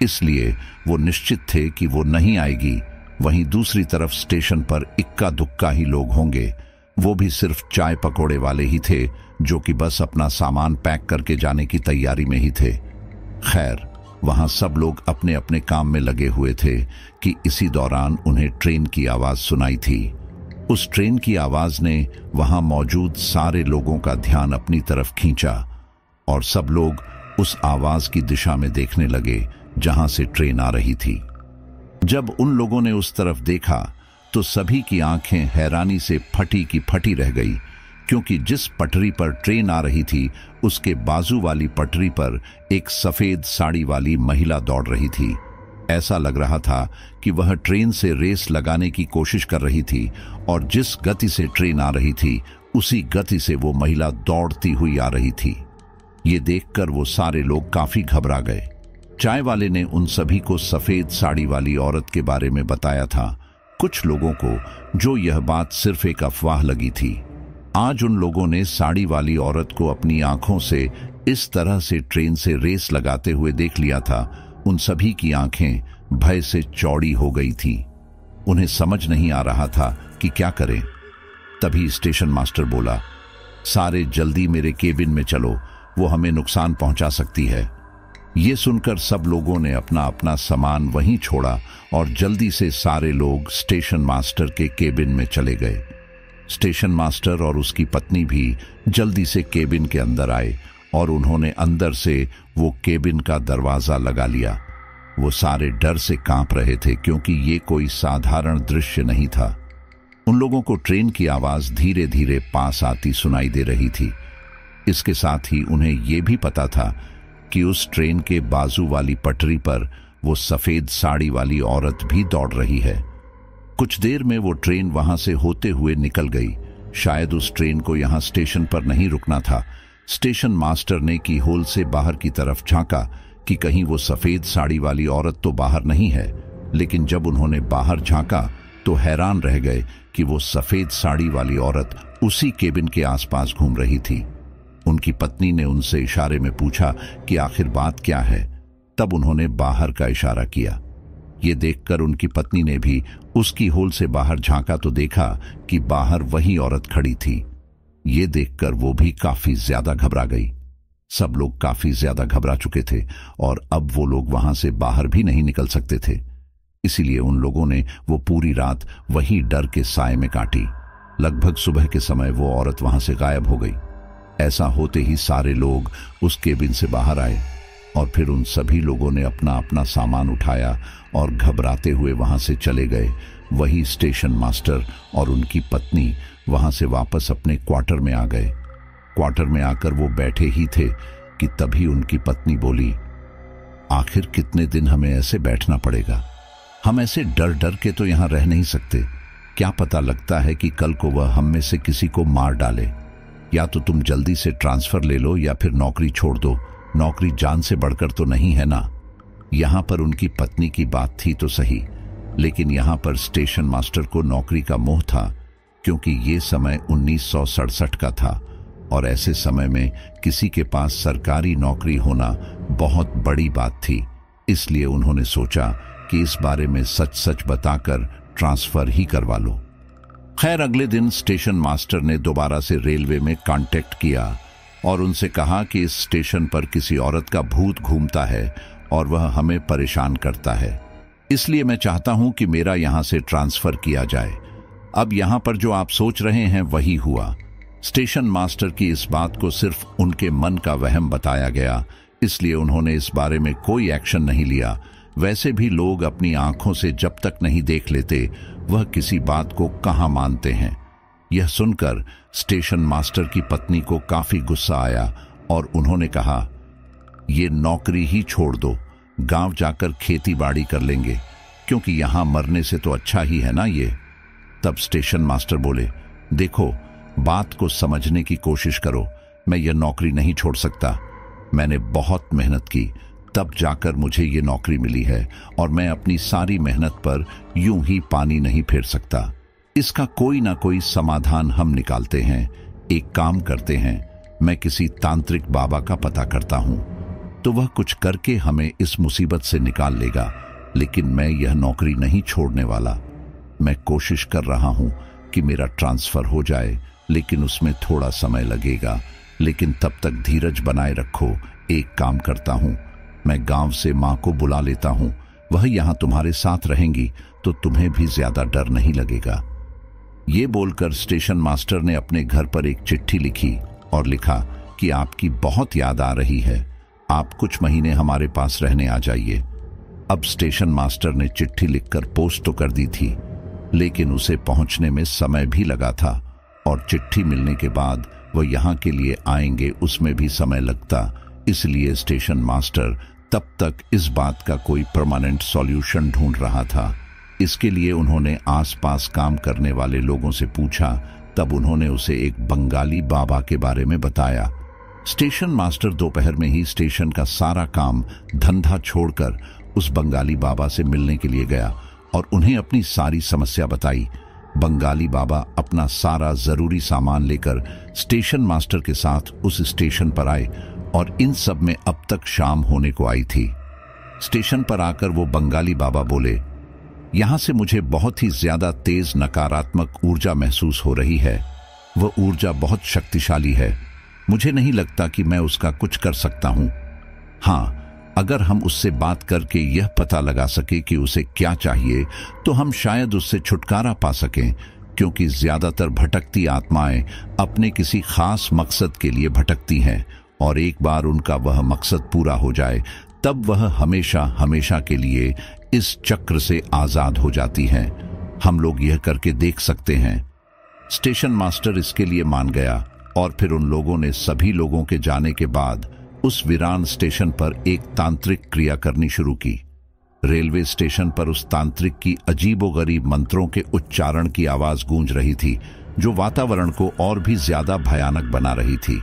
इसलिए वो निश्चित थे कि वो नहीं आएगी। वहीं दूसरी तरफ स्टेशन पर इक्का दुक्का ही लोग होंगे, वो भी सिर्फ चाय पकौड़े वाले ही थे जो कि बस अपना सामान पैक करके जाने की तैयारी में ही थे। खैर, वहां सब लोग अपने अपने काम में लगे हुए थे कि इसी दौरान उन्हें ट्रेन की आवाज सुनाई थी। उस ट्रेन की आवाज ने वहां मौजूद सारे लोगों का ध्यान अपनी तरफ खींचा और सब लोग उस आवाज की दिशा में देखने लगे जहां से ट्रेन आ रही थी। जब उन लोगों ने उस तरफ देखा तो सभी की आंखें हैरानी से फटी की फटी रह गई, क्योंकि जिस पटरी पर ट्रेन आ रही थी उसके बाजू वाली पटरी पर एक सफेद साड़ी वाली महिला दौड़ रही थी। ऐसा लग रहा था कि वह ट्रेन से रेस लगाने की कोशिश कर रही थी और जिस गति से ट्रेन आ रही थी उसी गति से वो महिला दौड़ती हुई आ रही थी। ये देखकर वो सारे लोग काफी घबरा गए। चाय वाले ने उन सभी को सफेद साड़ी वाली औरत के बारे में बताया था। कुछ लोगों को जो यह बात सिर्फ एक अफवाह लगी थी। आज उन लोगों ने साड़ी वाली औरत को अपनी आंखों से इस तरह से ट्रेन से रेस लगाते हुए देख लिया था। उन सभी की आंखें भय से चौड़ी हो गई थी। उन्हें समझ नहीं आ रहा था कि क्या करें। तभी स्टेशन मास्टर बोला, सारे जल्दी मेरे केबिन में चलो, वो हमें नुकसान पहुंचा सकती है। ये सुनकर सब लोगों ने अपना अपना सामान वहीं छोड़ा और जल्दी से सारे लोग स्टेशन मास्टर के केबिन में चले गए। स्टेशन मास्टर और उसकी पत्नी भी जल्दी से केबिन के अंदर आए और उन्होंने अंदर से वो केबिन का दरवाजा लगा लिया। वो सारे डर से कांप रहे थे क्योंकि ये कोई साधारण दृश्य नहीं था। उन लोगों को ट्रेन की आवाज धीरे धीरे पास आती सुनाई दे रही थी। इसके साथ ही उन्हें ये भी पता था कि उस ट्रेन के बाजू वाली पटरी पर वो सफेद साड़ी वाली औरत भी दौड़ रही है। कुछ देर में वो ट्रेन वहां से होते हुए निकल गई। शायद उस ट्रेन को यहां स्टेशन पर नहीं रुकना था। स्टेशन मास्टर ने की होल से बाहर की तरफ झांका कि कहीं वो सफेद साड़ी वाली औरत तो बाहर नहीं है, लेकिन जब उन्होंने बाहर झांका तो हैरान रह गए कि वो सफेद साड़ी वाली औरत उसी केबिन के आसपास घूम रही थी। उनकी पत्नी ने उनसे इशारे में पूछा कि आखिर बात क्या है। तब उन्होंने बाहर का इशारा किया। ये देखकर उनकी पत्नी ने भी उसकी होल से बाहर झांका तो देखा कि बाहर वही औरत खड़ी थी। ये देखकर वो भी काफी ज्यादा घबरा गई। सब लोग काफी ज्यादा घबरा चुके थे और अब वो लोग वहां से बाहर भी नहीं निकल सकते थे। इसीलिए उन लोगों ने वो पूरी रात वही डर के साए में काटी। लगभग सुबह के समय वो औरत वहां से गायब हो गई। ऐसा होते ही सारे लोग उस केबिन से बाहर आए और फिर उन सभी लोगों ने अपना अपना सामान उठाया और घबराते हुए वहां से चले गए। वही स्टेशन मास्टर और उनकी पत्नी वहां से वापस अपने क्वार्टर में आ गए। क्वार्टर में आकर वो बैठे ही थे कि तभी उनकी पत्नी बोली, आखिर कितने दिन हमें ऐसे बैठना पड़ेगा? हम ऐसे डर डर के तो यहां रह नहीं सकते। क्या पता लगता है कि कल को वह हम में से किसी को मार डाले। या तो तुम जल्दी से ट्रांसफर ले लो या फिर नौकरी छोड़ दो। नौकरी जान से बढ़कर तो नहीं है ना। यहां पर उनकी पत्नी की बात थी तो सही, लेकिन यहां पर स्टेशन मास्टर को नौकरी का मोह था, क्योंकि ये समय 1967 का था और ऐसे समय में किसी के पास सरकारी नौकरी होना बहुत बड़ी बात थी। इसलिए उन्होंने सोचा कि इस बारे में सच सच बताकर ट्रांसफर ही करवा लो। खैर, अगले दिन स्टेशन मास्टर ने दोबारा से रेलवे में कांटेक्ट किया और उनसे कहा कि इस स्टेशन पर किसी औरत का भूत घूमता है और वह हमें परेशान करता है, इसलिए मैं चाहता हूं कि मेरा यहां से ट्रांसफर किया जाए। अब यहां पर जो आप सोच रहे हैं वही हुआ। स्टेशन मास्टर की इस बात को सिर्फ उनके मन का वहम बताया गया, इसलिए उन्होंने इस बारे में कोई एक्शन नहीं लिया। वैसे भी लोग अपनी आंखों से जब तक नहीं देख लेते वह किसी बात को कहां मानते हैं। यह सुनकर स्टेशन मास्टर की पत्नी को काफी गुस्सा आया और उन्होंने कहा, ये नौकरी ही छोड़ दो, गांव जाकर खेती बाड़ी कर लेंगे, क्योंकि यहां मरने से तो अच्छा ही है ना ये। तब स्टेशन मास्टर बोले, देखो, बात को समझने की कोशिश करो, मैं यह नौकरी नहीं छोड़ सकता। मैंने बहुत मेहनत की, तब जाकर मुझे ये नौकरी मिली है और मैं अपनी सारी मेहनत पर यूं ही पानी नहीं फेर सकता। इसका कोई ना कोई समाधान हम निकालते हैं। एक काम करते हैं, मैं किसी तांत्रिक बाबा का पता करता हूं, तो वह कुछ करके हमें इस मुसीबत से निकाल लेगा, लेकिन मैं यह नौकरी नहीं छोड़ने वाला। मैं कोशिश कर रहा हूं कि मेरा ट्रांसफर हो जाए, लेकिन उसमें थोड़ा समय लगेगा, लेकिन तब तक धीरज बनाए रखो। एक काम करता हूं, मैं गांव से मां को बुला लेता हूं, वह यहां तुम्हारे साथ रहेंगी तो तुम्हें भी ज्यादा डर नहीं लगेगा। ये बोलकर स्टेशन मास्टर ने अपने घर पर एक चिट्ठी लिखी और लिखा कि आपकी बहुत याद आ रही है, आप कुछ महीने हमारे पास रहने आ जाइए। अब स्टेशन मास्टर ने चिट्ठी लिखकर पोस्ट तो कर दी थी, लेकिन उसे पहुंचने में समय भी लगा था और चिट्ठी मिलने के बाद वह यहां के लिए आएंगे उसमें भी समय लगता। इसलिए स्टेशन मास्टर तब तक इस बात का कोई परमानेंट सॉल्यूशन ढूंढ रहा था। इसके लिए उन्होंने आसपास काम करने वाले लोगों से पूछा। तब उन्होंने उसे एक बंगाली बाबा के बारे में बताया। स्टेशन मास्टर दोपहर में ही स्टेशन का सारा काम धंधा छोड़कर उस बंगाली बाबा से मिलने के लिए गया और उन्हें अपनी सारी समस्या बताई। बंगाली बाबा अपना सारा जरूरी सामान लेकर स्टेशन मास्टर के साथ उस स्टेशन पर आए और इन सब में अब तक शाम होने को आई थी। स्टेशन पर आकर वो बंगाली बाबा बोले, यहां से मुझे बहुत ही ज्यादा तेज नकारात्मक ऊर्जा महसूस हो रही है। वह ऊर्जा बहुत शक्तिशाली है, मुझे नहीं लगता कि मैं उसका कुछ कर सकता हूं। हाँ, अगर हम उससे बात करके यह पता लगा सके कि उसे क्या चाहिए तो हम शायद उससे छुटकारा पा सकें, क्योंकि ज्यादातर भटकती आत्माएं अपने किसी खास मकसद के लिए भटकती हैं और एक बार उनका वह मकसद पूरा हो जाए तब वह हमेशा हमेशा के लिए इस चक्र से आजाद हो जाती हैं। हम लोग यह करके देख सकते हैं। स्टेशन मास्टर इसके लिए मान गया और फिर उन लोगों ने सभी लोगों के जाने के बाद उस वीरान स्टेशन पर एक तांत्रिक क्रिया करनी शुरू की। रेलवे स्टेशन पर उस तांत्रिक की अजीबोगरीब मंत्रों के उच्चारण की आवाज गूंज रही थी, जो वातावरण को और भी ज्यादा भयानक बना रही थी।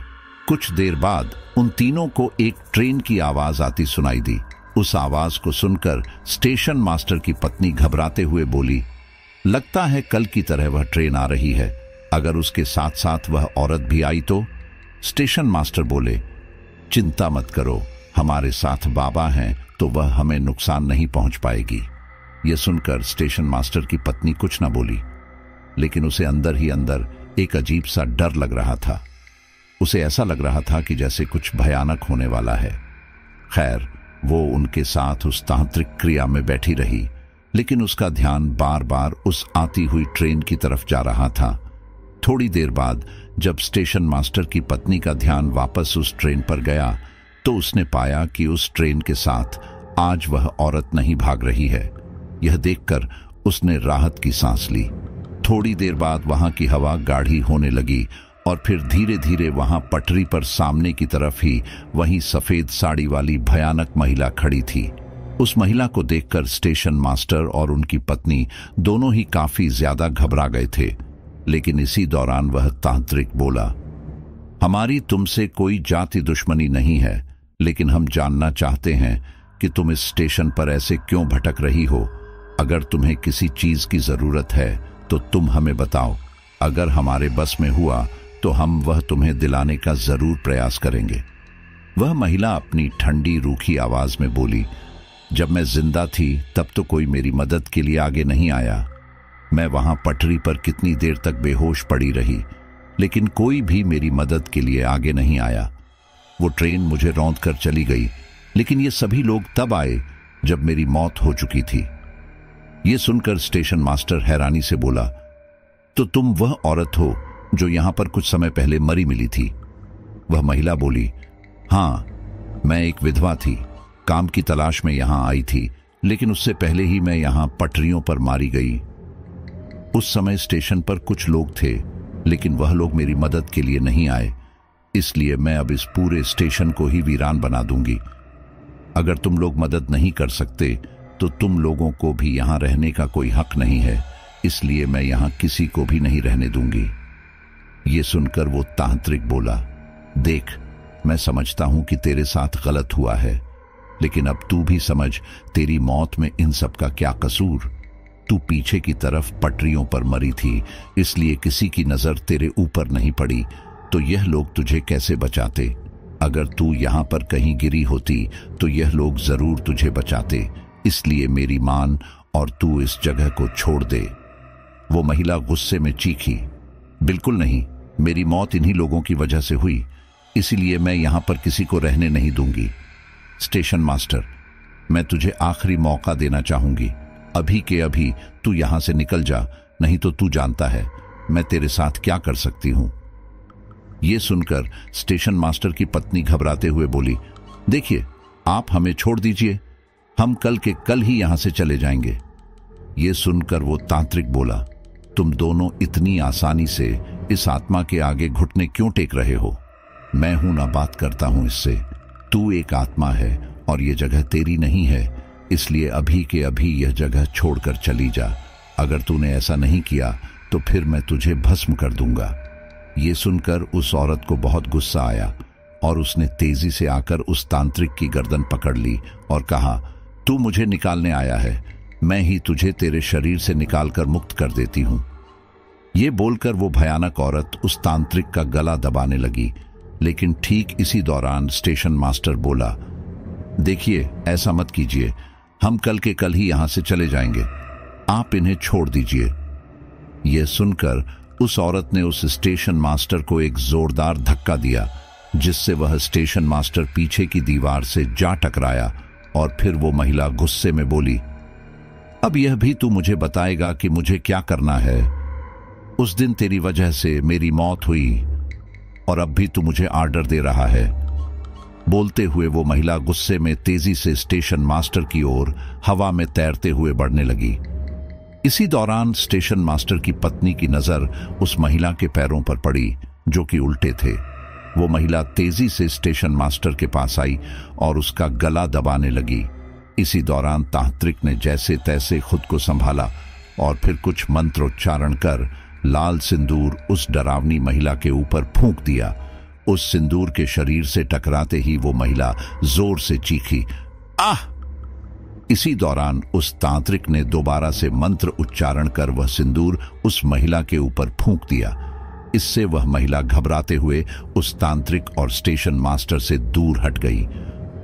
कुछ देर बाद उन तीनों को एक ट्रेन की आवाज आती सुनाई दी। उस आवाज को सुनकर स्टेशन मास्टर की पत्नी घबराते हुए बोली, लगता है कल की तरह वह ट्रेन आ रही है। अगर उसके साथ साथ वह औरत भी आई तो? स्टेशन मास्टर बोले, चिंता मत करो, हमारे साथ बाबा हैं तो वह हमें नुकसान नहीं पहुंच पाएगी। यह सुनकर स्टेशन मास्टर की पत्नी कुछ न बोली, लेकिन उसे अंदर ही अंदर एक अजीब सा डर लग रहा था। उसे ऐसा लग रहा था कि जैसे कुछ भयानक होने वाला है। खैर, वो उनके साथ उस तांत्रिक क्रिया में बैठी रही, लेकिन उसका ध्यान बार बार उस आती हुई ट्रेन की तरफ जा रहा था। थोड़ी देर बाद जब स्टेशन मास्टर की पत्नी का ध्यान वापस उस ट्रेन पर गया तो उसने पाया कि उस ट्रेन के साथ आज वह औरत नहीं भाग रही है। यह देखकर उसने राहत की सांस ली। थोड़ी देर बाद वहां की हवा गाढ़ी होने लगी और फिर धीरे धीरे वहां पटरी पर सामने की तरफ ही वही सफेद साड़ी वाली भयानक महिला खड़ी थी। उस महिला को देखकर स्टेशन मास्टर और उनकी पत्नी दोनों ही काफी ज्यादा घबरा गए थे। लेकिन इसी दौरान वह तांत्रिक बोला, हमारी तुमसे कोई जाति दुश्मनी नहीं है, लेकिन हम जानना चाहते हैं कि तुम इस स्टेशन पर ऐसे क्यों भटक रही हो। अगर तुम्हें किसी चीज की जरूरत है तो तुम हमें बताओ। अगर हमारे बस में हुआ तो हम वह तुम्हें दिलाने का जरूर प्रयास करेंगे। वह महिला अपनी ठंडी रूखी आवाज में बोली, जब मैं जिंदा थी तब तो कोई मेरी मदद के लिए आगे नहीं आया। मैं वहां पटरी पर कितनी देर तक बेहोश पड़ी रही, लेकिन कोई भी मेरी मदद के लिए आगे नहीं आया। वो ट्रेन मुझे रौंद कर चली गई, लेकिन ये सभी लोग तब आए जब मेरी मौत हो चुकी थी। ये सुनकर स्टेशन मास्टर हैरानी से बोला, तो तुम वह औरत हो जो यहां पर कुछ समय पहले मरी मिली थी? वह महिला बोली, हाँ, मैं एक विधवा थी, काम की तलाश में यहां आई थी, लेकिन उससे पहले ही मैं यहां पटरियों पर मारी गई। उस समय स्टेशन पर कुछ लोग थे, लेकिन वह लोग मेरी मदद के लिए नहीं आए, इसलिए मैं अब इस पूरे स्टेशन को ही वीरान बना दूंगी। अगर तुम लोग मदद नहीं कर सकते तो तुम लोगों को भी यहां रहने का कोई हक नहीं है, इसलिए मैं यहां किसी को भी नहीं रहने दूंगी। ये सुनकर वो तांत्रिक बोला, देख, मैं समझता हूं कि तेरे साथ गलत हुआ है, लेकिन अब तू भी समझ, तेरी मौत में इन सब का क्या कसूर? तू पीछे की तरफ पटरियों पर मरी थी, इसलिए किसी की नजर तेरे ऊपर नहीं पड़ी, तो यह लोग तुझे कैसे बचाते? अगर तू यहां पर कहीं गिरी होती तो यह लोग जरूर तुझे बचाते, इसलिए मेरी मान और तू इस जगह को छोड़ दे। वो महिला गुस्से में चीखी, बिल्कुल नहीं, मेरी मौत इन्हीं लोगों की वजह से हुई, इसीलिए मैं यहां पर किसी को रहने नहीं दूंगी। स्टेशन मास्टर, मैं तुझे आखिरी मौका देना चाहूंगी, अभी के अभी तू यहां से निकल जा, नहीं तो तू जानता है मैं तेरे साथ क्या कर सकती हूं। यह सुनकर स्टेशन मास्टर की पत्नी घबराते हुए बोली, देखिए, आप हमें छोड़ दीजिए, हम कल के कल ही यहां से चले जाएंगे। यह सुनकर वो तांत्रिक बोला, तुम दोनों इतनी आसानी से इस आत्मा के आगे घुटने क्यों टेक रहे हो? मैं हूं ना, बात करता हूं इससे। तू एक आत्मा है और यह जगह तेरी नहीं है, इसलिए अभी के अभी यह जगह छोड़कर चली जा। अगर तूने ऐसा नहीं किया तो फिर मैं तुझे भस्म कर दूंगा। ये सुनकर उस औरत को बहुत गुस्सा आया और उसने तेजी से आकर उस तांत्रिक की गर्दन पकड़ ली और कहा, तू मुझे निकालने आया है, मैं ही तुझे तेरे शरीर से निकालकर मुक्त कर देती हूं। ये बोलकर वो भयानक औरत उस तांत्रिक का गला दबाने लगी, लेकिन ठीक इसी दौरान स्टेशन मास्टर बोला, देखिए, ऐसा मत कीजिए, हम कल के कल ही यहां से चले जाएंगे, आप इन्हें छोड़ दीजिए। यह सुनकर उस औरत ने उस स्टेशन मास्टर को एक जोरदार धक्का दिया, जिससे वह स्टेशन मास्टर पीछे की दीवार से जा टकराया और फिर वो महिला गुस्से में बोली, अब यह भी तू मुझे बताएगा कि मुझे क्या करना है? उस दिन तेरी वजह से मेरी मौत हुई और अब भी तू मुझे आर्डर दे रहा है। बोलते हुए वो महिला गुस्से में तेजी से स्टेशन मास्टर की ओर हवा में तैरते हुए बढ़ने लगी। इसी दौरान स्टेशन मास्टर की पत्नी की नजर उस महिला के पैरों पर पड़ी, जो कि उल्टे थे। वो महिला तेजी से स्टेशन मास्टर के पास आई और उसका गला दबाने लगी। इसी दौरान तांत्रिक ने जैसे तैसे खुद को संभाला और फिर कुछ मंत्रोच्चारण कर लाल सिंदूर उस डरावनी महिला के ऊपर फूंक दिया। उस सिंदूर के शरीर से टकराते ही वो महिला जोर से चीखी, आह! इसी दौरान उस तांत्रिक ने दोबारा से मंत्र उच्चारण कर वह सिंदूर उस महिला के ऊपर फूंक दिया। इससे वह महिला घबराते हुए उस तांत्रिक और स्टेशन मास्टर से दूर हट गई।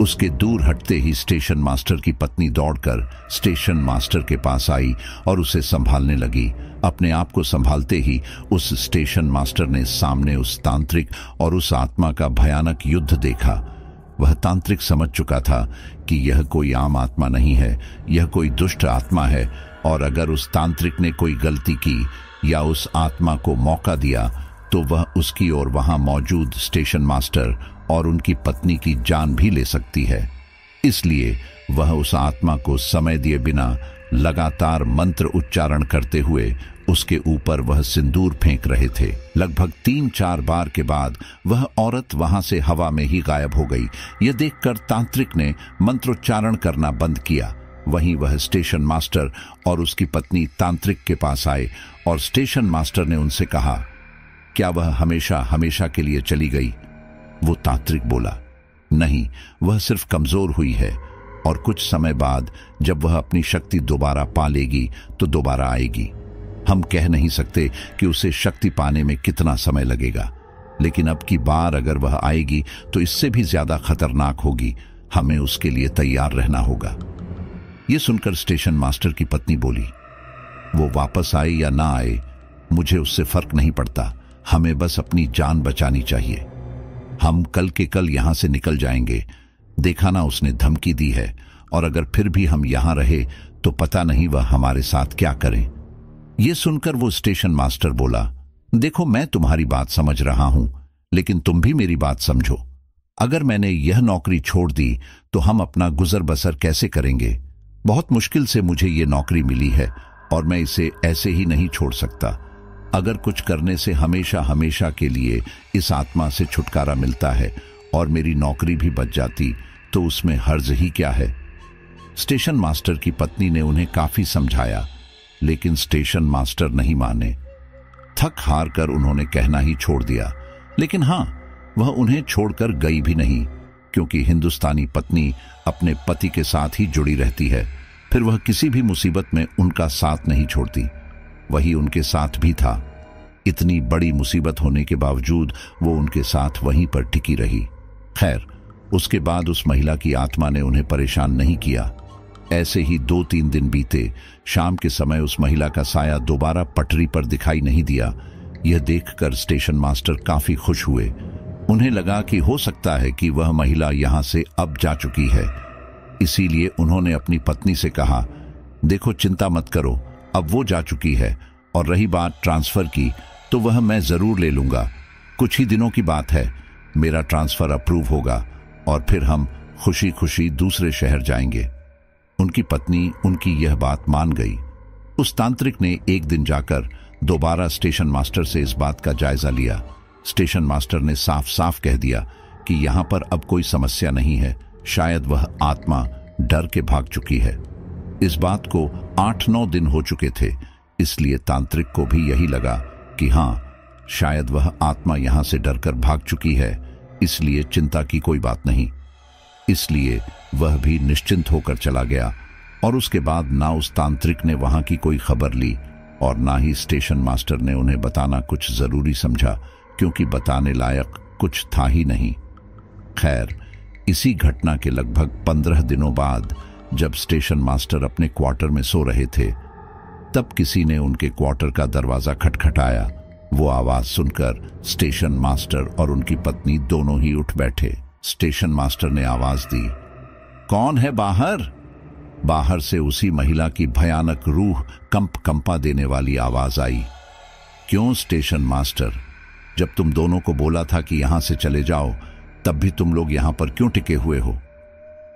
उसके दूर हटते ही स्टेशन मास्टर की पत्नी दौड़कर स्टेशन मास्टर के पास आई और उसे संभालने लगी। अपने आप को संभालते ही उस स्टेशन मास्टर ने सामने उस तांत्रिक और उस आत्मा का भयानक युद्ध देखा। वह तांत्रिक समझ चुका था कि यह कोई आम आत्मा नहीं है, यह कोई दुष्ट आत्मा है, और अगर उस तांत्रिक ने कोई गलती की या उस आत्मा को मौका दिया तो वह उसकी और वहां मौजूद स्टेशन मास्टर और उनकी पत्नी की जान भी ले सकती है। इसलिए वह उस आत्मा को समय दिए बिना लगातार मंत्र उच्चारण करते हुए उसके ऊपर वह सिंदूर फेंक रहे थे। लगभग 3-4 बार के बाद वह औरत वहां से हवा में ही गायब हो गई। यह देखकर तांत्रिक ने मंत्रोच्चारण करना बंद किया। वहीं वह स्टेशन मास्टर और उसकी पत्नी तांत्रिक के पास आए और स्टेशन मास्टर ने उनसे कहा, क्या वह हमेशा हमेशा के लिए चली गई? वो तांत्रिक बोला, नहीं, वह सिर्फ कमजोर हुई है और कुछ समय बाद जब वह अपनी शक्ति दोबारा पा लेगी तो दोबारा आएगी। हम कह नहीं सकते कि उसे शक्ति पाने में कितना समय लगेगा, लेकिन अब की बार अगर वह आएगी तो इससे भी ज्यादा खतरनाक होगी। हमें उसके लिए तैयार रहना होगा। यह सुनकर स्टेशन मास्टर की पत्नी बोली, वो वापस आए या ना आए, मुझे उससे फर्क नहीं पड़ता। हमें बस अपनी जान बचानी चाहिए। हम कल के कल यहां से निकल जाएंगे। देखा ना, उसने धमकी दी है, और अगर फिर भी हम यहां रहे तो पता नहीं वह हमारे साथ क्या करें। यह सुनकर वो स्टेशन मास्टर बोला, देखो मैं तुम्हारी बात समझ रहा हूं, लेकिन तुम भी मेरी बात समझो। अगर मैंने यह नौकरी छोड़ दी तो हम अपना गुजर बसर कैसे करेंगे? बहुत मुश्किल से मुझे ये नौकरी मिली है और मैं इसे ऐसे ही नहीं छोड़ सकता। अगर कुछ करने से हमेशा हमेशा के लिए इस आत्मा से छुटकारा मिलता है और मेरी नौकरी भी बच जाती तो उसमें हर्ज ही क्या है? स्टेशन मास्टर की पत्नी ने उन्हें काफी समझाया, लेकिन स्टेशन मास्टर नहीं माने। थक हार कर उन्होंने कहना ही छोड़ दिया। लेकिन हां, वह उन्हें छोड़कर गई भी नहीं, क्योंकि हिंदुस्तानी पत्नी अपने पति के साथ ही जुड़ी रहती है। फिर वह किसी भी मुसीबत में उनका साथ नहीं छोड़ती। वही उनके साथ भी था। इतनी बड़ी मुसीबत होने के बावजूद वो उनके साथ वहीं पर टिकी रही। खैर, उसके बाद उस महिला की आत्मा ने उन्हें परेशान नहीं किया। ऐसे ही 2-3 दिन बीते। शाम के समय उस महिला का साया दोबारा पटरी पर दिखाई नहीं दिया। यह देखकर स्टेशन मास्टर काफी खुश हुए। उन्हें लगा कि हो सकता है कि वह महिला यहां से अब जा चुकी है। इसीलिए उन्होंने अपनी पत्नी से कहा, देखो चिंता मत करो, अब वो जा चुकी है, और रही बात ट्रांसफर की तो वह मैं जरूर ले लूंगा। कुछ ही दिनों की बात है, मेरा ट्रांसफर अप्रूव होगा और फिर हम खुशी खुशी दूसरे शहर जाएंगे। उनकी पत्नी उनकी यह बात मान गई। उस तांत्रिक ने एक दिन जाकर दोबारा स्टेशन मास्टर से इस बात का जायजा लिया। स्टेशन मास्टर ने साफ साफ कह दिया कि यहां पर अब कोई समस्या नहीं है, शायद वह आत्मा डर के भाग चुकी है। इस बात को 8-9 दिन हो चुके थे, इसलिए तांत्रिक को भी यही लगा कि हां, शायद वह आत्मा यहां से डरकर भाग चुकी है, इसलिए चिंता की कोई बात नहीं। इसलिए वह भी निश्चिंत होकर चला गया, और उसके बाद ना उस तांत्रिक ने वहां की कोई खबर ली और ना ही स्टेशन मास्टर ने उन्हें बताना कुछ जरूरी समझा, क्योंकि बताने लायक कुछ था ही नहीं। खैर, इसी घटना के लगभग 15 दिनों बाद जब स्टेशन मास्टर अपने क्वार्टर में सो रहे थे, तब किसी ने उनके क्वार्टर का दरवाजा खटखटाया। वो आवाज सुनकर स्टेशन मास्टर और उनकी पत्नी दोनों ही उठ बैठे। स्टेशन मास्टर ने आवाज दी, कौन है बाहर? बाहर से उसी महिला की भयानक रूह कंपा देने वाली आवाज आई, क्यों स्टेशन मास्टर, जब तुम दोनों को बोला था कि यहां से चले जाओ, तब भी तुम लोग यहां पर क्यों टिके हुए हो?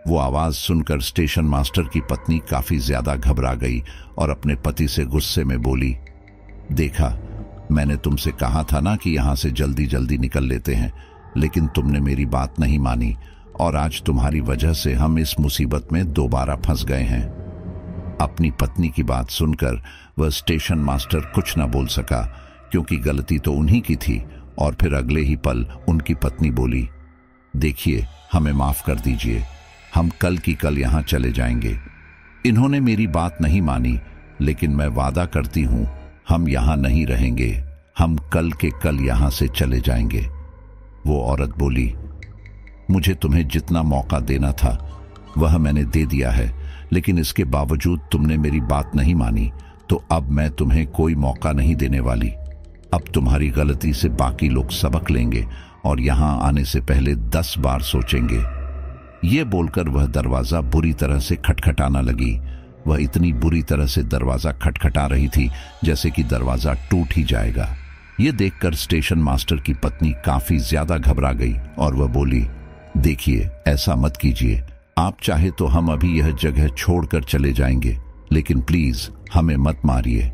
वो आवाज सुनकर स्टेशन मास्टर की पत्नी काफी ज्यादा घबरा गई और अपने पति से गुस्से में बोली, देखा, मैंने तुमसे कहा था ना कि यहां से जल्दी जल्दी निकल लेते हैं, लेकिन तुमने मेरी बात नहीं मानी और आज तुम्हारी वजह से हम इस मुसीबत में दोबारा फंस गए हैं। अपनी पत्नी की बात सुनकर वह स्टेशन मास्टर कुछ न बोल सका, क्योंकि गलती तो उन्हीं की थी। और फिर अगले ही पल उनकी पत्नी बोली, देखिए, हमें माफ कर दीजिए, हम कल की कल यहां चले जाएंगे। इन्होंने मेरी बात नहीं मानी, लेकिन मैं वादा करती हूं हम यहां नहीं रहेंगे, हम कल के कल यहां से चले जाएंगे। वो औरत बोली, मुझे तुम्हें जितना मौका देना था वह मैंने दे दिया है, लेकिन इसके बावजूद तुमने मेरी बात नहीं मानी, तो अब मैं तुम्हें कोई मौका नहीं देने वाली। अब तुम्हारी गलती से बाकी लोग सबक लेंगे और यहां आने से पहले 10 बार सोचेंगे। ये बोलकर वह दरवाजा बुरी तरह से खटखटाना लगी। वह इतनी बुरी तरह से दरवाजा खटखटा रही थी जैसे कि दरवाजा टूट ही जाएगा। ये देखकर स्टेशन मास्टर की पत्नी काफी ज्यादा घबरा गई और वह बोली, देखिए, ऐसा मत कीजिए, आप चाहे तो हम अभी यह जगह छोड़कर चले जाएंगे, लेकिन प्लीज हमें मत मारिए।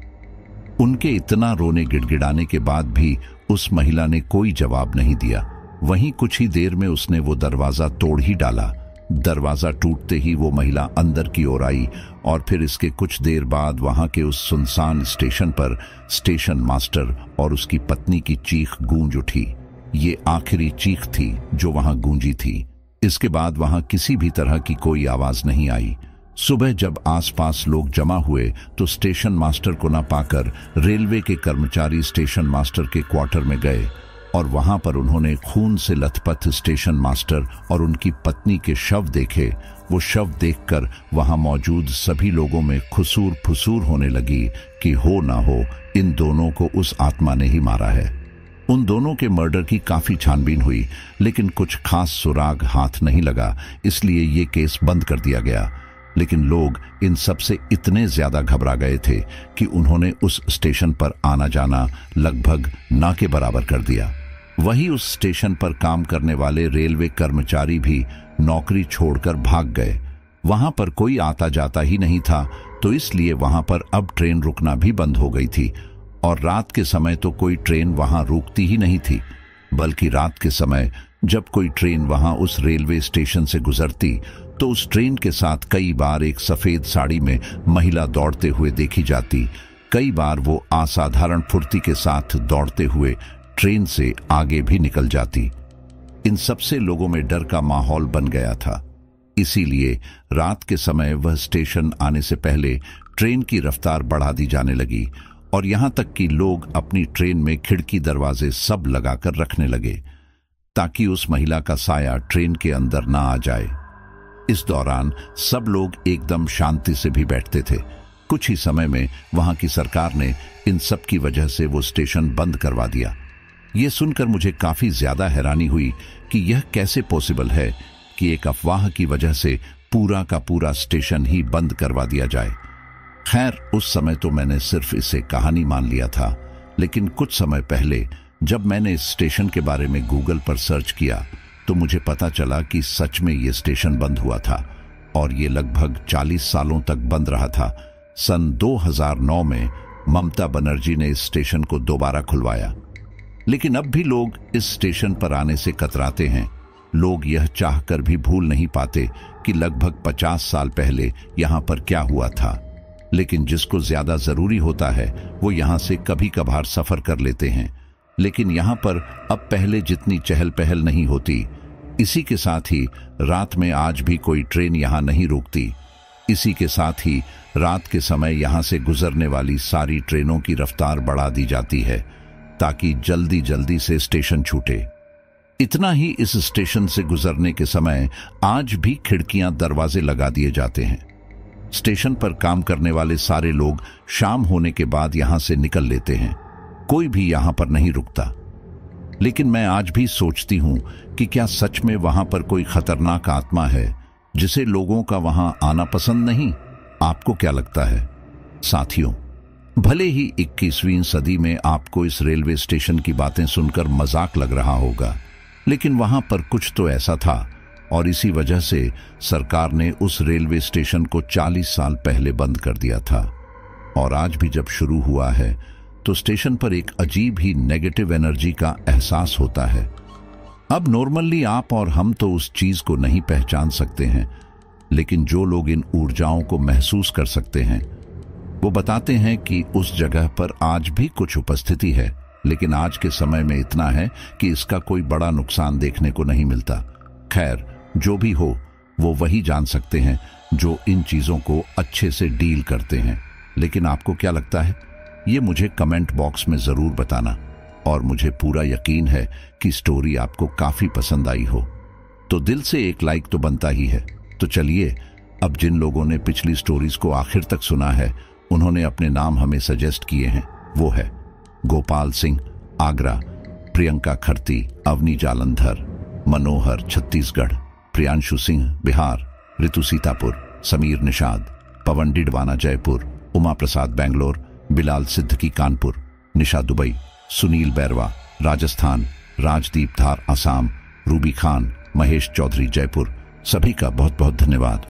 उनके इतना रोने गिड़गिड़ाने के बाद भी उस महिला ने कोई जवाब नहीं दिया। वहीं कुछ ही देर में उसने वो दरवाजा तोड़ ही डाला। दरवाजा टूटते ही वो महिला अंदर की ओर आई और फिर इसके कुछ देर बाद वहां के उस सुनसान स्टेशन पर स्टेशन मास्टर और उसकी पत्नी की चीख गूंज उठी। ये आखिरी चीख थी जो वहां गूंजी थी। इसके बाद वहां किसी भी तरह की कोई आवाज नहीं आई। सुबह जब आसपास लोग जमा हुए तो स्टेशन मास्टर को न पाकर रेलवे के कर्मचारी स्टेशन मास्टर के क्वार्टर में गए और वहां पर उन्होंने खून से लथपथ स्टेशन मास्टर और उनकी पत्नी के शव देखे वो शव देखकर वहां मौजूद सभी लोगों में खुसूर फुसूर होने लगी कि हो ना हो इन दोनों को उस आत्मा ने ही मारा है। उन दोनों के मर्डर की काफी छानबीन हुई, लेकिन कुछ खास सुराग हाथ नहीं लगा, इसलिए ये केस बंद कर दिया गया। लेकिन लोग इन सब से इतने ज्यादा घबरा गए थे कि उन्होंने उस स्टेशन पर आना जाना लगभग ना के बराबर कर दिया। वही उस स्टेशन पर काम करने वाले रेलवे कर्मचारी भी नौकरी छोड़कर भाग गए। वहां पर कोई आता जाता ही नहीं था, तो इसलिए वहां पर अब ट्रेन रुकना भी बंद हो गई थी। और रात के समय तो कोई ट्रेन वहां रुकती ही नहीं थी, बल्कि रात के समय जब कोई ट्रेन वहां उस रेलवे स्टेशन से गुजरती तो उस ट्रेन के साथ कई बार एक सफेद साड़ी में महिला दौड़ते हुए देखी जाती। कई बार वो असाधारण फुर्ती के साथ दौड़ते हुए ट्रेन से आगे भी निकल जाती। इन सबसे लोगों में डर का माहौल बन गया था, इसीलिए रात के समय वह स्टेशन आने से पहले ट्रेन की रफ्तार बढ़ा दी जाने लगी और यहां तक कि लोग अपनी ट्रेन में खिड़की दरवाजे सब लगाकर रखने लगे ताकि उस महिला का साया ट्रेन के अंदर ना आ जाए। इस दौरान सब लोग एकदम शांति से भी बैठते थे। कुछ ही समय में वहां की सरकार ने इन सब की वजह से वो स्टेशन बंद करवा दिया। ये सुनकर मुझे काफी ज्यादा हैरानी हुई कि यह कैसे पॉसिबल है कि एक अफवाह की वजह से पूरा का पूरा स्टेशन ही बंद करवा दिया जाए। खैर, उस समय तो मैंने सिर्फ इसे कहानी मान लिया था, लेकिन कुछ समय पहले जब मैंने इस स्टेशन के बारे में गूगल पर सर्च किया तो मुझे पता चला कि सच में ये स्टेशन बंद हुआ था और ये लगभग 40 सालों तक बंद रहा था। सन 2009 में ममता बनर्जी ने इस स्टेशन को दोबारा खुलवाया, लेकिन अब भी लोग इस स्टेशन पर आने से कतराते हैं। लोग यह चाहकर भी भूल नहीं पाते कि लगभग 50 साल पहले यहां पर क्या हुआ था। लेकिन जिसको ज्यादा जरूरी होता है वो यहां से कभी कभार सफर कर लेते हैं, लेकिन यहां पर अब पहले जितनी चहल पहल नहीं होती। इसी के साथ ही रात में आज भी कोई ट्रेन यहां नहीं रुकती। इसी के साथ ही रात के समय यहां से गुजरने वाली सारी ट्रेनों की रफ्तार बढ़ा दी जाती है ताकि जल्दी जल्दी से स्टेशन छूटे। इतना ही, इस स्टेशन से गुजरने के समय आज भी खिड़कियां दरवाजे लगा दिए जाते हैं। स्टेशन पर काम करने वाले सारे लोग शाम होने के बाद यहां से निकल लेते हैं, कोई भी यहां पर नहीं रुकता। लेकिन मैं आज भी सोचती हूं कि क्या सच में वहां पर कोई खतरनाक आत्मा है जिसे लोगों का वहां आना पसंद नहीं? आपको क्या लगता है? साथियों, भले ही 21वीं सदी में आपको इस रेलवे स्टेशन की बातें सुनकर मजाक लग रहा होगा, लेकिन वहां पर कुछ तो ऐसा था और इसी वजह से सरकार ने उस रेलवे स्टेशन को 40 साल पहले बंद कर दिया था। और आज भी जब शुरू हुआ है तो स्टेशन पर एक अजीब ही नेगेटिव एनर्जी का एहसास होता है। अब नॉर्मली आप और हम तो उस चीज को नहीं पहचान सकते हैं, लेकिन जो लोग इन ऊर्जाओं को महसूस कर सकते हैं वो बताते हैं कि उस जगह पर आज भी कुछ उपस्थिति है, लेकिन आज के समय में इतना है कि इसका कोई बड़ा नुकसान देखने को नहीं मिलता। खैर, जो भी हो वो वही जान सकते हैं जो इन चीजों को अच्छे से डील करते हैं। लेकिन आपको क्या लगता है? ये मुझे कमेंट बॉक्स में जरूर बताना, और मुझे पूरा यकीन है कि स्टोरी आपको काफी पसंद आई हो, तो दिल से एक लाइक तो बनता ही है। तो चलिए, अब जिन लोगों ने पिछली स्टोरीज को आखिर तक सुना है उन्होंने अपने नाम हमें सजेस्ट किए हैं। वो है गोपाल सिंह आगरा, प्रियंका खरती अवनी जालंधर, मनोहर छत्तीसगढ़, प्रियांशु सिंह बिहार, ऋतु सीतापुर, समीर निषाद, पवन डिडवाना जयपुर, उमा प्रसाद बेंगलोर, बिलाल सिद्दकी कानपुर, निशा दुबई, सुनील बैरवा राजस्थान, राजदीप धार असम, रूबी खान, महेश चौधरी जयपुर। सभी का बहुत बहुत धन्यवाद।